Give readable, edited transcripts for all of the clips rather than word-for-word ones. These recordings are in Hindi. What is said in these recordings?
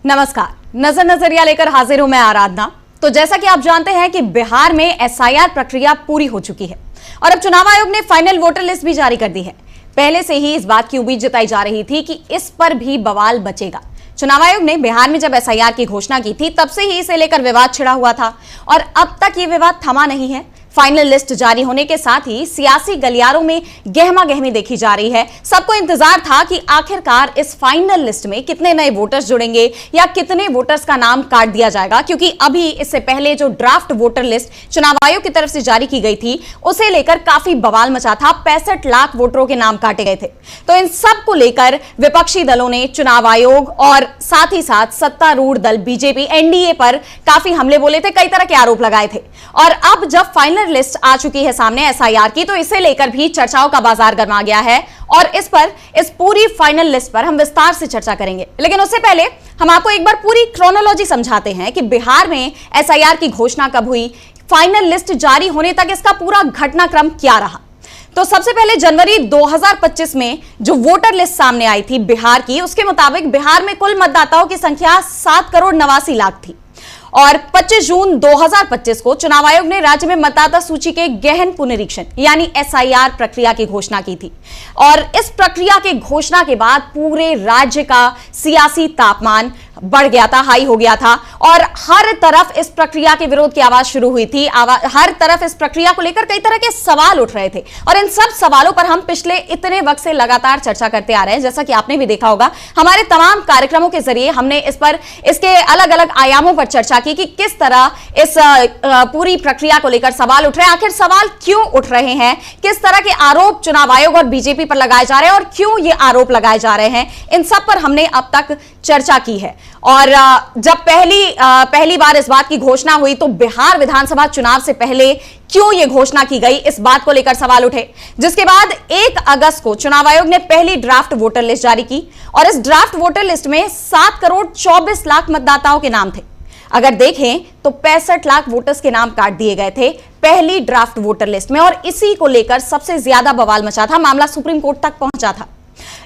नमस्कार, नजरिया लेकर हाजिर हूं मैं आराधना। तो जैसा कि आप जानते हैं कि बिहार में एसआईआर प्रक्रिया पूरी हो चुकी है और अब चुनाव आयोग ने फाइनल वोटर लिस्ट भी जारी कर दी है। पहले से ही इस बात की उम्मीद जताई जा रही थी कि इस पर भी बवाल बचेगा। चुनाव आयोग ने बिहार में जब एसआईआर की घोषणा की थी तब से ही इसे लेकर विवाद छिड़ा हुआ था और अब तक ये विवाद थमा नहीं है। फाइनल लिस्ट जारी होने के साथ ही सियासी गलियारों में गहमा गहमी देखी जा रही है। सबको इंतजार था कि आखिरकार इस फाइनल लिस्ट में कितने नए वोटर्स जुड़ेंगे या कितने वोटर्स का नाम काट दिया जाएगा, क्योंकि अभी इससे पहले जो ड्राफ्ट वोटर लिस्ट चुनाव आयोग की तरफ से जारी की गई थी उसे लेकर काफी बवाल मचा था। 65 लाख वोटरों के नाम काटे गए थे। तो इन सब को लेकर विपक्षी दलों ने चुनाव आयोग और साथ ही साथ सत्तारूढ़ दल बीजेपी एनडीए पर काफी हमले बोले थे, कई तरह के आरोप लगाए थे। और अब जब फाइनल लिस्ट आ चुकी है सामने एसआईआर की, तो इसे लेकर भी चर्चाओं का बाजार गर्मा गया है और इस पूरी फाइनल लिस्ट पर हम विस्तार से चर्चा करेंगे। लेकिन उससे पहले हम आपको एक बार पूरी क्रोनोलॉजी समझाते हैं कि बिहार में एसआईआर की घोषणा कब हुई, फाइनल लिस्ट जारी होने तक इसका पूरा घटनाक्रम क्या रहा। तो सबसे पहले जनवरी 2025 में जो वोटर लिस्ट सामने आई थी बिहार की, उसके मुताबिक बिहार में कुल मतदाताओं की संख्या 7,89,00,000 थी और 25 जून 2025 को चुनाव आयोग ने राज्य में मतदाता सूची के गहन पुनरीक्षण यानी एसआईआर प्रक्रिया की घोषणा की थी। और इस प्रक्रिया की घोषणा के बाद पूरे राज्य का सियासी तापमान बढ़ गया था, हाई हो गया था और हर तरफ इस प्रक्रिया के विरोध की आवाज शुरू हुई थी। हर तरफ इस प्रक्रिया को लेकर कई तरह के सवाल उठ रहे थे और इन सब सवालों पर हम पिछले इतने वक्त से लगातार चर्चा करते आ रहे हैं। जैसा कि आपने भी देखा होगा, हमारे तमाम कार्यक्रमों के जरिए हमने इसके अलग अलग आयामों पर चर्चा की कि किस तरह इस पूरी प्रक्रिया को लेकर सवाल उठ रहे हैं, आखिर सवाल क्यों उठ रहे हैं, किस तरह के आरोप चुनाव आयोग और बीजेपी पर लगाए जा रहे हैं और क्यों ये आरोप लगाए जा रहे हैं, इन सब पर हमने अब तक चर्चा की है। और जब पहली बार इस बात की घोषणा हुई तो बिहार विधानसभा चुनाव से पहले क्यों यह घोषणा की गई, इस बात को लेकर सवाल उठे। जिसके बाद 1 अगस्त को चुनाव आयोग ने पहली ड्राफ्ट वोटर लिस्ट जारी की और इस ड्राफ्ट वोटर लिस्ट में 7,24,00,000 मतदाताओं के नाम थे। अगर देखें तो 65 लाख वोटर्स के नाम काट दिए गए थे पहली ड्राफ्ट वोटर लिस्ट में और इसी को लेकर सबसे ज्यादा बवाल मचा था। मामला सुप्रीम कोर्ट तक पहुंचा था।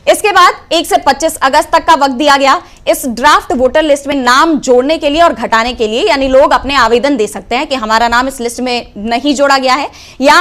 इसके बाद 1 से 25 अगस्त तक का वक्त दिया गया इस ड्राफ्ट वोटर लिस्ट में नाम जोड़ने के लिए और घटाने के लिए, यानी लोग अपने आवेदन दे सकते हैं कि हमारा नाम इस लिस्ट में नहीं जोड़ा गया है या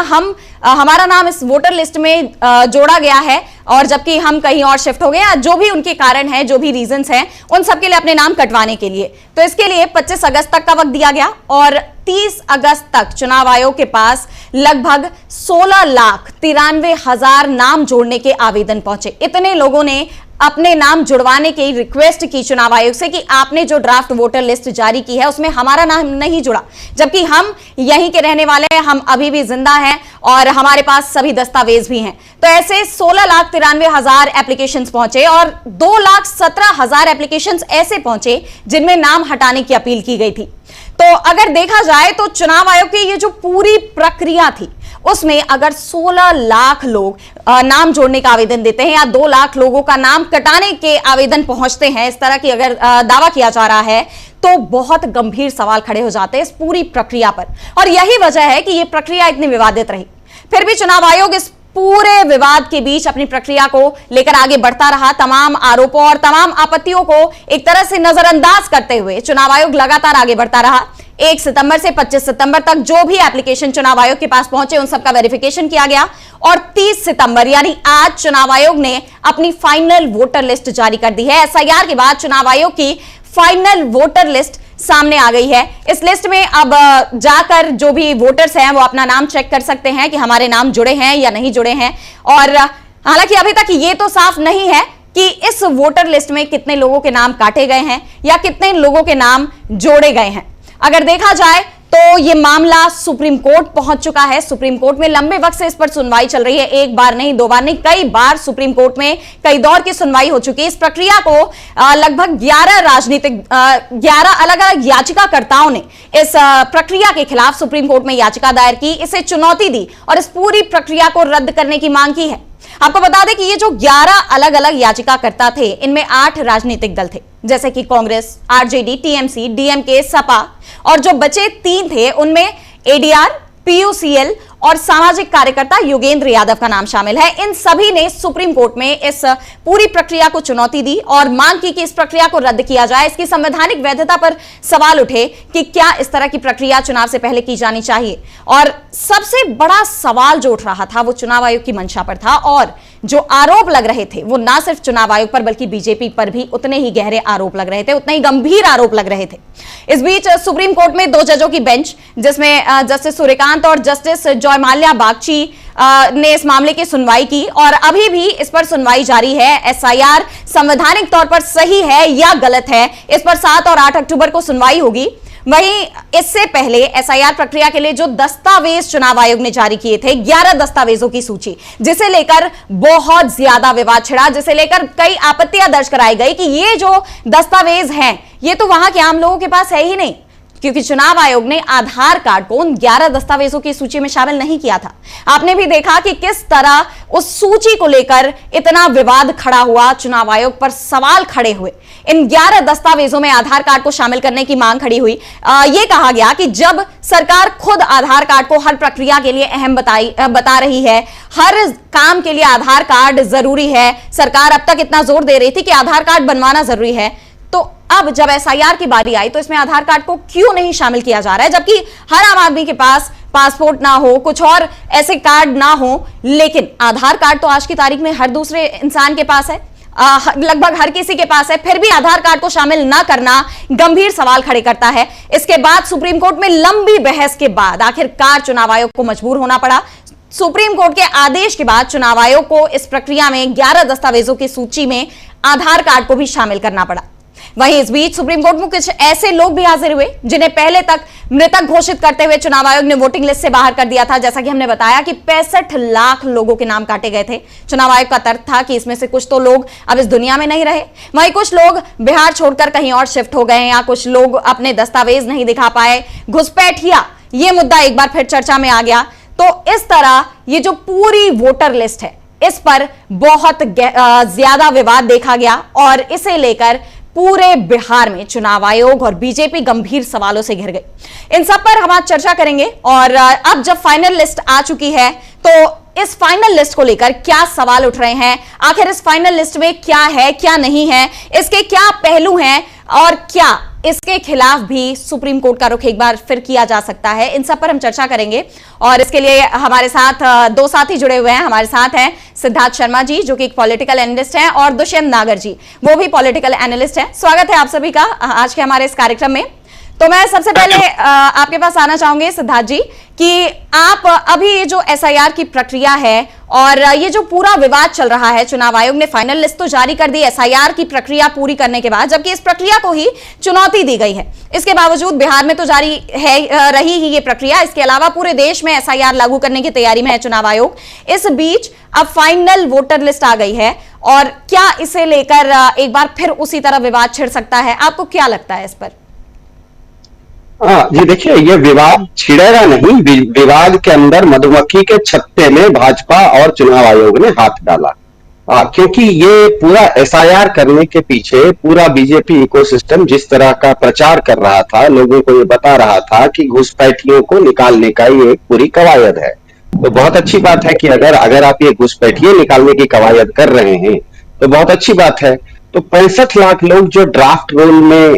हमारा नाम इस वोटर लिस्ट में जोड़ा गया है और जबकि हम कहीं और शिफ्ट हो गए या जो भी उनके कारण है, जो भी रीजंस हैं, उन सब के लिए अपने नाम कटवाने के लिए। तो इसके लिए 25 अगस्त तक का वक्त दिया गया और 30 अगस्त तक चुनाव आयोग के पास लगभग 16,93,000 नाम जोड़ने के आवेदन पहुंचे। इतने लोगों ने अपने नाम जुड़वाने की रिक्वेस्ट की चुनाव आयोग से कि आपने जो ड्राफ्ट वोटर लिस्ट जारी की है उसमें हमारा नाम नहीं जुड़ा, जबकि हम यहीं के रहने वाले हैं, हम अभी भी जिंदा हैं और हमारे पास सभी दस्तावेज भी हैं। तो ऐसे 16,93,000 एप्लीकेशंस पहुंचे और 2,17,000 एप्लीकेशंस ऐसे पहुंचे जिनमें नाम हटाने की अपील की गई थी। तो अगर देखा जाए तो चुनाव आयोग की ये जो पूरी प्रक्रिया थी उसमें अगर 16 लाख लोग नाम जोड़ने का आवेदन देते हैं या 2 लाख लोगों का नाम कटाने के आवेदन पहुंचते हैं, इस तरह की अगर दावा किया जा रहा है, तो बहुत गंभीर सवाल खड़े हो जाते हैं इस पूरी प्रक्रिया पर। और यही वजह है कि यह प्रक्रिया इतनी विवादित रही। फिर भी चुनाव आयोग इस पूरे विवाद के बीच अपनी प्रक्रिया को लेकर आगे बढ़ता रहा। तमाम आरोपों और तमाम आपत्तियों को एक तरह से नजरअंदाज करते हुए चुनाव आयोग लगातार आगे बढ़ता रहा। 1 सितंबर से 25 सितंबर तक जो भी एप्लीकेशन चुनाव आयोग के पास पहुंचे उन सबका वेरिफिकेशन किया गया और 30 सितंबर यानी आज चुनाव आयोग ने अपनी फाइनल वोटर लिस्ट जारी कर दी है। एसआईआर के बाद चुनाव आयोग की फाइनल वोटर लिस्ट सामने आ गई है। इस लिस्ट में अब जाकर जो भी वोटर्स हैं वो अपना नाम चेक कर सकते हैं कि हमारे नाम जुड़े हैं या नहीं जुड़े हैं। और हालांकि अभी तक ये तो साफ नहीं है कि इस वोटर लिस्ट में कितने लोगों के नाम काटे गए हैं या कितने लोगों के नाम जोड़े गए हैं। अगर देखा जाए तो यह मामला सुप्रीम कोर्ट पहुंच चुका है। सुप्रीम कोर्ट में लंबे वक्त से इस पर सुनवाई चल रही है। एक बार नहीं, 2 बार नहीं, कई बार सुप्रीम कोर्ट में कई दौर की सुनवाई हो चुकी है। इस प्रक्रिया को लगभग 11 अलग अलग याचिकाकर्ताओं ने इस प्रक्रिया के खिलाफ सुप्रीम कोर्ट में याचिका दायर की, इसे चुनौती दी और इस पूरी प्रक्रिया को रद्द करने की मांग की है। आपको बता दें कि ये जो 11 अलग अलग याचिकाकर्ता थे, इनमें 8 राजनीतिक दल थे, जैसे कि Congress, RJD, TMC, DMK, Sapa और जो बचे 3 थे उनमें एडीआर, PUCL और सामाजिक कार्यकर्ता योगेंद्र यादव का नाम शामिल है। इन सभी ने सुप्रीम कोर्ट में इस पूरी प्रक्रिया को चुनौती दी और मांग की कि इस प्रक्रिया को रद्द किया जाए। इसकी संवैधानिक वैधता पर सवाल उठे कि क्या इस तरह की प्रक्रिया चुनाव से पहले की जानी चाहिए। और सबसे बड़ा सवाल जो उठ रहा था वो चुनाव आयोग की मंशा पर था, और जो आरोप लग रहे थे वो ना सिर्फ चुनाव आयोग पर बल्कि बीजेपी पर भी उतने ही गहरे आरोप लग रहे थे, उतने ही गंभीर आरोप लग रहे थे। इस बीच सुप्रीम कोर्ट में 2 जजों की बेंच, जिसमें जस्टिस सूर्यकांत और जस्टिस जयमाल्या बागची ने इस मामले की सुनवाई की और अभी भी इस पर सुनवाई जारी है। एसआईआर संवैधानिक तौर पर सही है या गलत है, इस पर 7 और 8 अक्टूबर को सुनवाई होगी। वहीं इससे पहले एसआईआर प्रक्रिया के लिए जो दस्तावेज चुनाव आयोग ने जारी किए थे, 11 दस्तावेजों की सूची, जिसे लेकर बहुत ज्यादा विवाद छिड़ा, जिसे लेकर कई आपत्तियां दर्ज कराई गई कि ये जो दस्तावेज हैं ये तो वहां के आम लोगों के पास है ही नहीं, क्योंकि चुनाव आयोग ने आधार कार्ड को उन 11 दस्तावेजों की सूची में शामिल नहीं किया था। आपने भी देखा कि किस तरह उस सूची को लेकर इतना विवाद खड़ा हुआ, चुनाव आयोग पर सवाल खड़े हुए। इन 11 दस्तावेजों में आधार कार्ड को शामिल करने की मांग खड़ी हुई। यह कहा गया कि जब सरकार खुद आधार कार्ड को हर प्रक्रिया के लिए अहम बता रही है, हर काम के लिए आधार कार्ड जरूरी है, सरकार अब तक इतना जोर दे रही थी कि आधार कार्ड बनवाना जरूरी है, तो अब जब एसआईआर की बारी आई तो इसमें आधार कार्ड को क्यों नहीं शामिल किया जा रहा है, जबकि हर आम आदमी के पास पासपोर्ट ना हो, कुछ और ऐसे कार्ड ना हो, लेकिन आधार कार्ड तो आज की तारीख में हर दूसरे इंसान के पास है, लगभग हर किसी के पास है, फिर भी आधार कार्ड को शामिल ना करना गंभीर सवाल खड़े करता है। इसके बाद सुप्रीम कोर्ट में लंबी बहस के बाद आखिरकार चुनाव आयोग को मजबूर होना पड़ा। सुप्रीम कोर्ट के आदेश के बाद चुनाव आयोग को इस प्रक्रिया में 11 दस्तावेजों की सूची में आधार कार्ड को भी शामिल करना पड़ा। वहीं इस बीच सुप्रीम कोर्ट में कुछ ऐसे लोग भी हाजिर हुए जिन्हें पहले तक मृतक घोषित करते हुए चुनाव आयोग ने वोटिंग लिस्ट से बाहर कर दिया था। जैसा कि हमने बताया कि 65 लाख लोगों के नाम काटे गए थे। चुनाव आयोग का तर्क था कि इसमें से कुछ तो लोग अब इस दुनिया में नहीं रहे, वहीं कुछ लोग बिहार छोड़कर कहीं और शिफ्ट हो गए, या कुछ लोग अपने दस्तावेज नहीं दिखा पाए। घुसपैठिया, ये मुद्दा एक बार फिर चर्चा में आ गया। तो इस तरह ये जो पूरी वोटर लिस्ट है, इस पर बहुत ज्यादा विवाद देखा गया और इसे लेकर पूरे बिहार में चुनाव आयोग और बीजेपी गंभीर सवालों से घिर गई। इन सब पर हम आज चर्चा करेंगे। और अब जब फाइनल लिस्ट आ चुकी है तो इस फाइनल लिस्ट को लेकर क्या सवाल उठ रहे हैं, आखिर इस फाइनल लिस्ट में क्या है क्या नहीं है, इसके क्या पहलू हैं और क्या इसके खिलाफ भी सुप्रीम कोर्ट का रुख एक बार फिर किया जा सकता है, इन सब पर हम चर्चा करेंगे। और इसके लिए हमारे साथ 2 साथी जुड़े हुए हैं। हमारे साथ हैं सिद्धार्थ शर्मा जी, जो कि एक पॉलिटिकल एनालिस्ट हैं, और दुष्यंत नागर जी, वो भी पॉलिटिकल एनालिस्ट हैं। स्वागत है आप सभी का आज के हमारे इस कार्यक्रम में। तो मैं सबसे पहले आपके पास आना चाहूंगी सिद्धार्थ जी कि आप अभी ये जो एसआईआर की प्रक्रिया है और ये जो पूरा विवाद चल रहा है, चुनाव आयोग ने फाइनल लिस्ट तो जारी कर दी एसआईआर की प्रक्रिया पूरी करने के बाद, जबकि इस प्रक्रिया को ही चुनौती दी गई है। इसके बावजूद बिहार में तो जारी है रही ही ये प्रक्रिया, इसके अलावा पूरे देश में एसआईआर लागू करने की तैयारी में है चुनाव आयोग। इस बीच अब फाइनल वोटर लिस्ट आ गई है और क्या इसे लेकर एक बार फिर उसी तरह विवाद छिड़ सकता है? आपको क्या लगता है इस पर? जी देखिए, ये विवाद छिड़ेगा नहीं। विवाद के अंदर मधुमक्खी के छत्ते में भाजपा और चुनाव आयोग ने हाथ डाला, क्योंकि ये पूरा एसआईआर करने के पीछे पूरा बीजेपी इकोसिस्टम जिस तरह का प्रचार कर रहा था, लोगों को ये बता रहा था कि घुसपैठियों को निकालने का ये एक पूरी कवायद है। तो बहुत अच्छी बात है कि अगर आप ये घुसपैठिए निकालने की कवायद कर रहे हैं तो बहुत अच्छी बात है। तो 65 लाख लोग जो ड्राफ्ट रोल में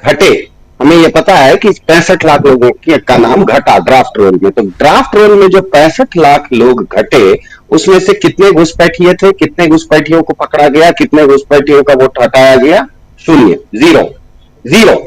घटे, हमें ये पता है कि 65 लाख लोगों का नाम घटा ड्राफ्ट रोल में। तो ड्राफ्ट रोल में जो 65 लाख लोग घटे, उसमें से कितने घुसपैठिए थे, कितने घुसपैठियों को पकड़ा गया, कितने घुसपैठियों का वोट हटाया गया? 0, 0।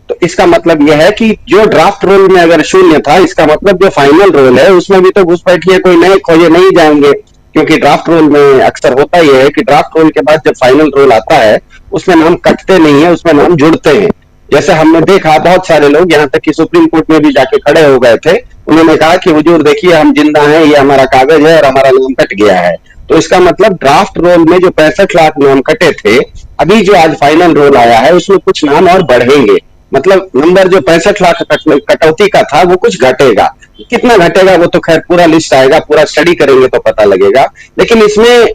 तो इसका मतलब यह है कि जो ड्राफ्ट रोल में अगर 0 था, इसका मतलब जो फाइनल रोल है उसमें भी तो घुसपैठिए कोई नए खोजे नहीं जाएंगे, क्योंकि ड्राफ्ट रोल में अक्सर होता यह है कि ड्राफ्ट रोल के बाद जब फाइनल रोल आता है उसमें नाम कटते नहीं है, उसमें नाम जुड़ते हैं। जैसे हमने देखा बहुत सारे लोग, यहाँ तक कि सुप्रीम कोर्ट में भी जाके खड़े हो गए थे, उन्होंने कहा कि हुजूर देखिए हम जिंदा हैं, ये हमारा कागज है और हमारा नाम कट गया है। तो इसका मतलब ड्राफ्ट रोल में जो 65 लाख नाम कटे थे, अभी जो आज फाइनल रोल आया है उसमें कुछ नाम और बढ़ेंगे। मतलब नंबर जो 65 लाख कटौती का था वो कुछ घटेगा। कितना घटेगा वो तो खैर पूरा लिस्ट आएगा, पूरा स्टडी करेंगे तो पता लगेगा, लेकिन इसमें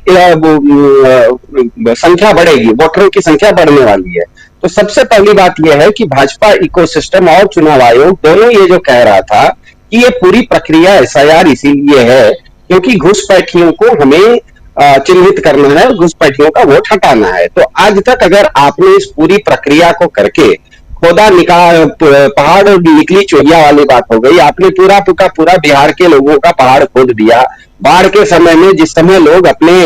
संख्या बढ़ेगी, वोटरों की संख्या बढ़ने वाली है। तो सबसे पहली बात यह है कि भाजपा इकोसिस्टम और चुनाव आयोग दोनों ये जो कह रहा था कि ये पूरी प्रक्रिया एसआईआर इसीलिए है क्योंकि घुसपैठियों को हमें चिन्हित करना है, घुसपैठियों का वोट हटाना है। तो आज तक अगर आपने इस पूरी प्रक्रिया को करके खोदा निकाल पहाड़ निकली चोरिया वाली बात हो गई। आपने पूरा बिहार के लोगों का पहाड़ खोद दिया। बाढ़ के समय में जिस समय लोग अपने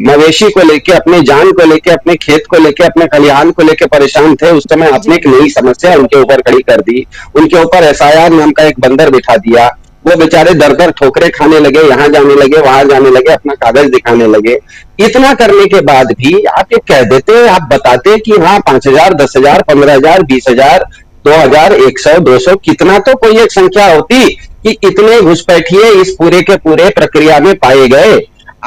मवेशी को लेके, अपने जान को लेके, अपने खेत को लेके, अपने खलिहान को लेके परेशान थे, उस समय आपने एक नई समस्या उनके ऊपर खड़ी कर दी। उनके ऊपर एसआईआर नाम का एक बंदर बिठा दिया। वो बेचारे दर दर ठोकरे खाने लगे, यहाँ जाने लगे, वहां जाने लगे, अपना कागज दिखाने लगे। इतना करने के बाद भी आप ये कह देते, आप बताते कि हाँ 5,000, 10,000, 15,000, 20,000, 2,000, 100, 200, कितना तो कोई एक संख्या होती कि इतने घुसपैठिए इस पूरे के पूरे प्रक्रिया में पाए गए।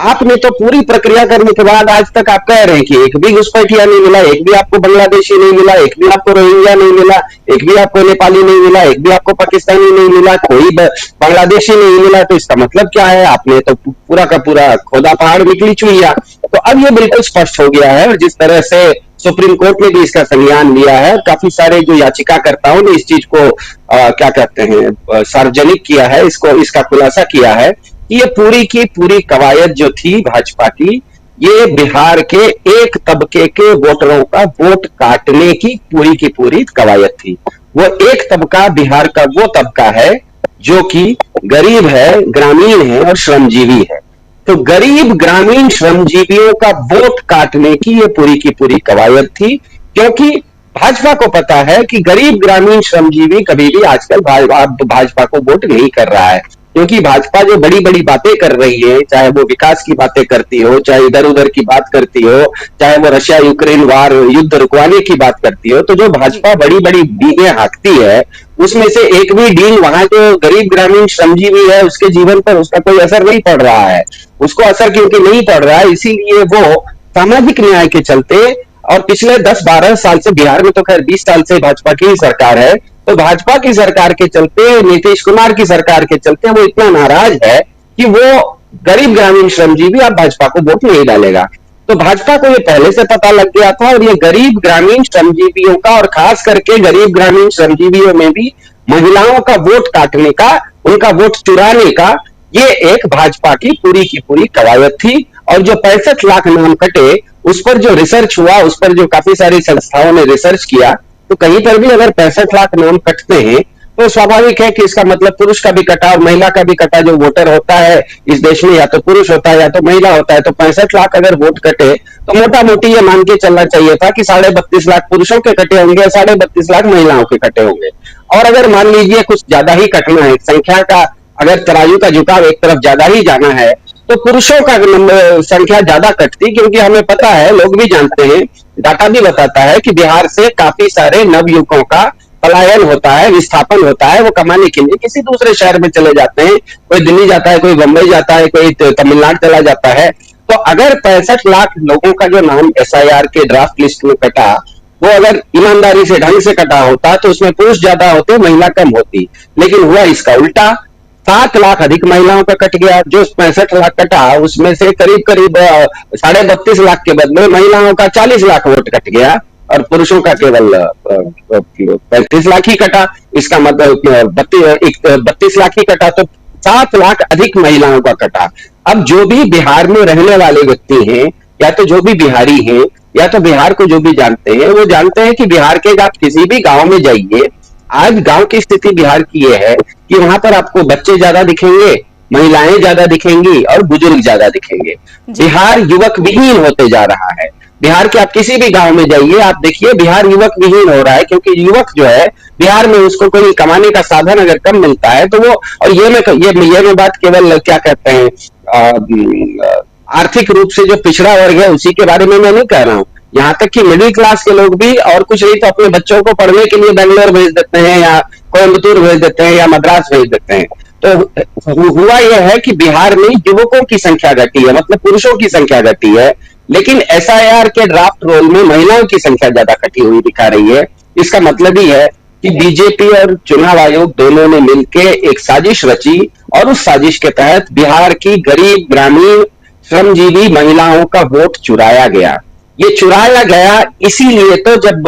आपने तो पूरी प्रक्रिया करने के बाद आज तक आप कह रहे हैं कि एक भी घुसपैठिया नहीं मिला, एक भी आपको बांग्लादेशी नहीं मिला, एक भी आपको रोहिंग्या नहीं मिला, एक भी आपको नेपाली नहीं मिला, एक भी आपको पाकिस्तानी नहीं मिला, कोई बांग्लादेशी नहीं मिला। तो इसका मतलब क्या है? आपने तो पूरा का पूरा खोदा पहाड़ निकली चुईया। तो अब ये बिल्कुल स्पष्ट हो गया है और जिस तरह से सुप्रीम कोर्ट ने भी इसका संज्ञान लिया है, काफी सारे जो याचिकाकर्ताओं ने इस चीज को क्या कहते हैं सार्वजनिक किया है, इसका खुलासा किया है कि ये पूरी की पूरी कवायद जो थी भाजपा की, ये बिहार के एक तबके के वोटरों का वोट काटने की पूरी कवायद थी। वो एक तबका बिहार का वो तबका है जो कि गरीब है, ग्रामीण है और श्रमजीवी है। तो गरीब ग्रामीण श्रमजीवियों का वोट काटने की ये पूरी की पूरी कवायद थी, क्योंकि भाजपा को पता है कि गरीब ग्रामीण श्रमजीवी कभी भी आजकल भाजपा को वोट नहीं कर रहा है, क्योंकि भाजपा जो बड़ी बड़ी बातें कर रही है, चाहे वो विकास की बातें करती हो, चाहे इधर उधर की बात करती हो, चाहे वो रशिया यूक्रेन वार युद्ध रुकवाने की बात करती हो, तो जो भाजपा बड़ी बड़ी डींगें हाँकती है, उसमें से एक भी डींग वहां जो गरीब ग्रामीण श्रमजीवी है उसके जीवन पर उसका कोई असर नहीं पड़ रहा है। उसको असर क्योंकि नहीं पड़ रहा है, इसीलिए वो सामाजिक न्याय के चलते, और पिछले 10-12 साल से, बिहार में तो खैर 20 साल से भाजपा की ही सरकार है, तो भाजपा की सरकार के चलते, नीतीश कुमार की सरकार के चलते वो इतना नाराज है कि वो गरीब ग्रामीण श्रमजीवी अब भाजपा को वोट नहीं डालेगा। तो भाजपा को ये पहले से पता लग गया था और ये गरीब ग्रामीण श्रमजीवियों का, और खास करके गरीब ग्रामीण श्रमजीवियों में भी महिलाओं का वोट काटने का, उनका वोट चुराने का, ये एक भाजपा की पूरी कवायद थी। और जो 65 लाख नाम कटे, उस पर जो रिसर्च हुआ, उस पर जो काफी सारी संस्थाओं ने रिसर्च किया, तो कहीं पर भी अगर 65 लाख नाम कटते हैं तो स्वाभाविक है कि इसका मतलब पुरुष का भी कटा और महिला का भी कटा। जो वोटर होता है इस देश में या तो पुरुष होता है या तो महिला होता है। तो 65 लाख अगर वोट कटे तो मोटा मोटी ये मान के चलना चाहिए था कि 32.5 लाख पुरुषों के कटे होंगे और 32.5 लाख महिलाओं के कटे होंगे। और अगर मान लीजिए कुछ ज्यादा ही कटना है, संख्या का अगर तराजू का झुकाव एक तरफ ज्यादा ही जाना है, तो पुरुषों का संख्या ज्यादा कटती, क्योंकि हमें पता है, लोग भी जानते हैं, डाटा भी बताता है कि बिहार से काफी सारे नवयुवकों का पलायन होता है, विस्थापन होता है। वो कमाने के लिए किसी दूसरे शहर में चले जाते हैं, कोई दिल्ली जाता है, कोई बंबई जाता है, कोई तमिलनाडु चला जाता है। तो अगर 65 लाख लोगों का जो नाम एसआईआर के ड्राफ्ट लिस्ट में कटा, वो अगर ईमानदारी से ढंग से कटा होता तो उसमें पुरुष ज्यादा होते, महिला कम होती। लेकिन हुआ इसका उल्टा, 7 लाख अधिक महिलाओं का कट गया। जो 65 लाख कटा उसमें से करीब 32.5 लाख के बदले महिलाओं का 40 लाख वोट कट गया और पुरुषों का केवल 35 लाख ही कटा। इसका मतलब 32 लाख ही कटा, तो 7 लाख अधिक महिलाओं का कटा। अब जो भी बिहार में रहने वाले व्यक्ति हैं, या तो जो भी बिहारी हैं, या तो बिहार को जो भी जानते हैं, वो जानते हैं कि बिहार के आप किसी भी गांव में जाइए, आज गांव की स्थिति बिहार की ये है कि वहां पर आपको बच्चे ज्यादा दिखेंगे, महिलाएं ज्यादा दिखेंगी और बुजुर्ग ज्यादा दिखेंगे। बिहार युवक विहीन होते जा रहा है। बिहार के आप किसी भी गांव में जाइए, आप देखिए बिहार युवक विहीन हो रहा है, क्योंकि युवक जो है बिहार में उसको कोई कमाने का साधन अगर कम मिलता है तो वो, और ये मैं बात केवल क्या कहते हैं आर्थिक रूप से जो पिछड़ा वर्ग है उसी के बारे में मैं नहीं कह रहा हूं। यहाँ तक कि मिडिल क्लास के लोग भी और कुछ नहीं तो अपने बच्चों को पढ़ने के लिए बेंगलोर भेज देते हैं, या कोयम्बतूर भेज देते हैं, या मद्रास भेज देते हैं। तो हुआ यह है कि बिहार में युवकों की संख्या घटी है, मतलब पुरुषों की संख्या घटी है, लेकिन एसआईआर के ड्राफ्ट रोल में महिलाओं की संख्या ज्यादा घटी हुई दिखा रही है। इसका मतलब ही है कि बीजेपी और चुनाव आयोग दोनों ने मिलकर एक साजिश रची और उस साजिश के तहत बिहार की गरीब ग्रामीण श्रमजीवी महिलाओं का वोट चुराया गया। ये चुराया गया इसीलिए तो जब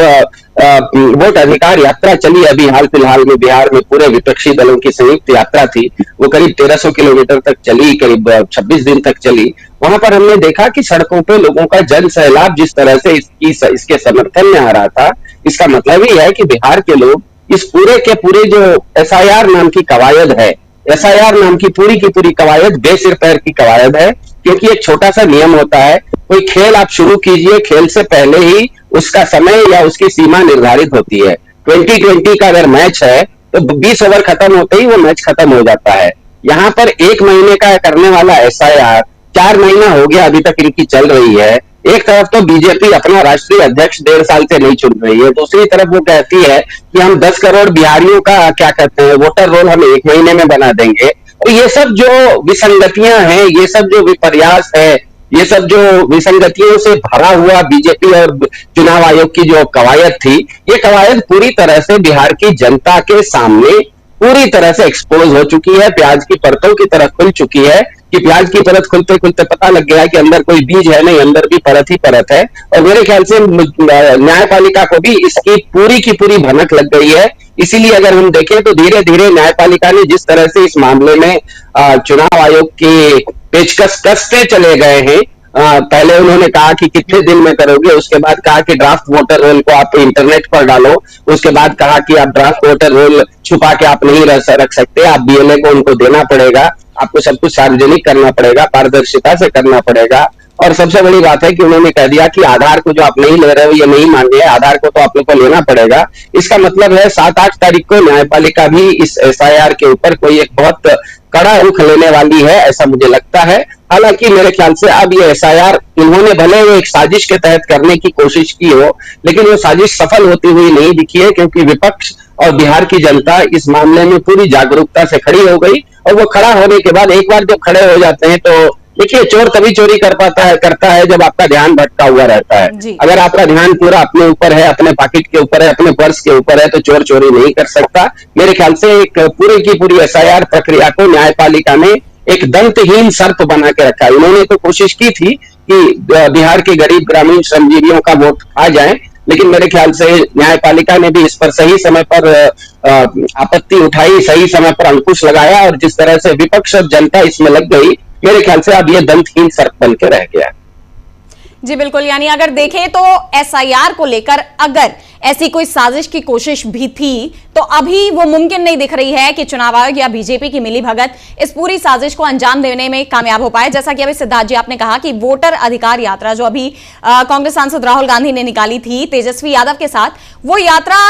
वोट अधिकार यात्रा चली अभी हाल फिलहाल में बिहार में पूरे विपक्षी दलों की संयुक्त यात्रा थी, वो करीब 1300 किलोमीटर तक चली, करीब 26 दिन तक चली। वहां पर हमने देखा कि सड़कों पे लोगों का जन सैलाब जिस तरह से इसके समर्थन में आ रहा था, इसका मतलब ही है कि बिहार के लोग इस पूरे के पूरे जो एसआईआर नाम की कवायद है, एसआईआर नाम की पूरी कवायद बेसिर पैर की कवायद है। क्योंकि एक छोटा सा नियम होता है, कोई खेल आप शुरू कीजिए, खेल से पहले ही उसका समय या उसकी सीमा निर्धारित होती है। 2020 का अगर मैच है तो 20 ओवर खत्म होते ही वो मैच खत्म हो जाता है। यहाँ पर 1 महीने का करने वाला एसआईआर 4 महीना हो गया अभी तक इनकी चल रही है। एक तरफ तो बीजेपी अपना राष्ट्रीय अध्यक्ष 1.5 साल से नहीं चुन रही है, दूसरी तरफ वो कहती है कि हम 10 करोड़ बिहारियों का क्या कहते हैं वोटर रोल हम 1 महीने में बना देंगे। तो ये सब जो विसंगतियां हैं, ये सब जो विपर्यास है, ये सब जो विसंगतियों से भरा हुआ बीजेपी और चुनाव आयोग की जो कवायद थी, ये कवायद पूरी तरह से बिहार की जनता के सामने पूरी तरह से एक्सपोज हो चुकी है, प्याज की परतों की तरह खुल चुकी है कि प्याज की परत खुलते खुलते पता लग गया है कि अंदर कोई बीज है नहीं, अंदर भी परत ही परत है। और मेरे ख्याल से न्यायपालिका को भी इसकी पूरी की पूरी भनक लग गई है। इसीलिए अगर हम देखें तो धीरे धीरे न्यायपालिका ने जिस तरह से इस मामले में चुनाव आयोग की पेचकस कसते चले गए हैं, पहले उन्होंने कहा कि कितने दिन में करोगे, उसके बाद कहा कि ड्राफ्ट वोटर रोल को आप इंटरनेट पर डालो, उसके बाद कहा कि आप ड्राफ्ट वोटर रोल छुपा के आप नहीं रख सकते, आप बीएलए को उनको देना पड़ेगा, आपको सब कुछ सार्वजनिक करना पड़ेगा, पारदर्शिता से करना पड़ेगा। और सबसे बड़ी बात है कि उन्होंने कह दिया कि आधार को जो आप नहीं ले रहे हो ये नहीं मांगे, आधार को तो आप लोग को लेना पड़ेगा। इसका मतलब है 7-8 तारीख को न्यायपालिका भी इस एसआईआर के ऊपर कोई एक बहुत कड़ा रुख लेने वाली है, ऐसा मुझे लगता है। हालांकि मेरे ख्याल से अब ये एसआईआर इन्होंने भले वो एक साजिश के तहत करने की कोशिश की हो, लेकिन वो साजिश सफल होती हुई नहीं दिखी है, क्योंकि विपक्ष और बिहार की जनता इस मामले में पूरी जागरूकता से खड़ी हो गई। और वो खड़ा होने के बाद एक बार जब खड़े हो जाते हैं तो देखिए, चोर तभी चोरी करता है जब आपका ध्यान भटका हुआ रहता है। अगर आपका ध्यान पूरा अपने ऊपर है, अपने पॉकेट के ऊपर है, अपने पर्स के ऊपर है, तो चोर चोरी नहीं कर सकता। मेरे ख्याल से एक पूरी की पूरी एसआईआर प्रक्रिया को न्यायपालिका ने एक दंतहीन सर्प बना के रखा है। इन्होंने तो कोशिश की थी कि बिहार के गरीब ग्रामीण श्रमजीवियों का वोट आ जाए, लेकिन मेरे ख्याल से न्यायपालिका ने भी इस पर सही समय पर आपत्ति उठाई, सही समय पर अंकुश लगाया, और जिस तरह से विपक्ष और जनता इसमें लग गई, मेरे ख्याल से अब ये दंतहीन सर्प बन के रह गया। जी बिल्कुल, यानी अगर देखें तो एसआईआर को लेकर अगर ऐसी कोई साजिश की कोशिश भी थी तो अभी वो मुमकिन नहीं दिख रही है कि चुनाव आयोग या बीजेपी की मिलीभगत इस पूरी साजिश को अंजाम देने में कामयाब हो पाए। जैसा कि अभी सिद्धार्थ जी आपने कहा कि वोटर अधिकार यात्रा जो अभी कांग्रेस सांसद राहुल गांधी ने निकाली थी तेजस्वी यादव के साथ, वो यात्रा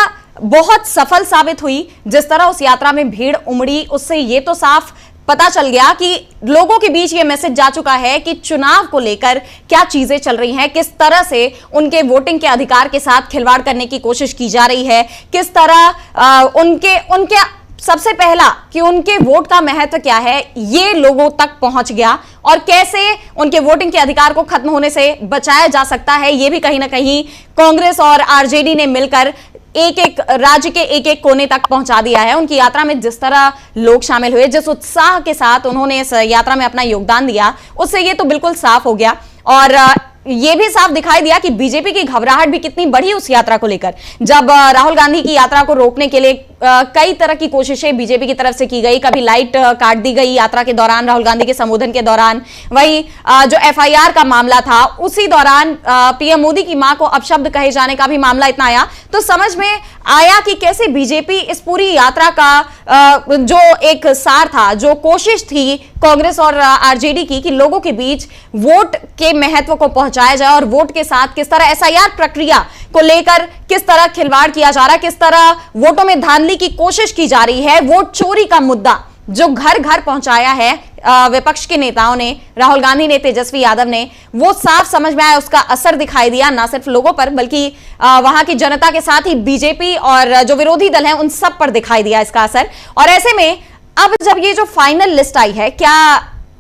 बहुत सफल साबित हुई। जिस तरह उस यात्रा में भीड़ उमड़ी, उससे ये तो साफ पता चल गया कि लोगों के बीच ये मैसेज जा चुका है कि चुनाव को लेकर क्या चीजें चल रही हैं, किस तरह से उनके वोटिंग के अधिकार के साथ खिलवाड़ करने की कोशिश की जा रही है, किस तरह उनके सबसे पहला कि उनके वोट का महत्व क्या है ये लोगों तक पहुंच गया, और कैसे उनके वोटिंग के अधिकार को खत्म होने से बचाया जा सकता है, ये भी कहीं ना कहीं कांग्रेस और आरजेडी ने मिलकर एक एक राज्य के एक एक कोने तक पहुंचा दिया है। उनकी यात्रा में जिस तरह लोग शामिल हुए, जिस उत्साह के साथ उन्होंने इस यात्रा में अपना योगदान दिया, उससे ये तो बिल्कुल साफ हो गया। और ये भी साफ दिखाई दिया कि बीजेपी की घबराहट भी कितनी बढ़ी उस यात्रा को लेकर। जब राहुल गांधी की यात्रा को रोकने के लिए कई तरह की कोशिशें बीजेपी की तरफ से की गई, कभी लाइट काट दी गई यात्रा के दौरान, राहुल गांधी के संबोधन के दौरान, वही जो एफआईआर का मामला था उसी दौरान पीएम मोदी की मां को अपशब्द कहे जाने का भी मामला इतना आया, तो समझ में आया कि कैसे बीजेपी इस पूरी यात्रा का जो एक सार था, जो कोशिश थी कांग्रेस और आरजेडी की कि लोगों के बीच वोट के महत्व को पहुंचाया जाए और वोट के साथ किस तरह एसआईआर प्रक्रिया को लेकर किस तरह खिलवाड़ किया जा रहा है, किस तरह वोटों में धांधली की कोशिश की जा रही है, वोट चोरी का मुद्दा जो घर घर पहुंचाया है विपक्ष के नेताओं ने, राहुल गांधी ने, तेजस्वी यादव ने, वो साफ समझ में आया, उसका असर दिखाई दिया ना सिर्फ लोगों पर बल्कि वहां की जनता के साथ ही बीजेपी और जो विरोधी दल हैं उन सब पर दिखाई दिया इसका असर। और ऐसे में अब जब ये जो फाइनल लिस्ट आई है, क्या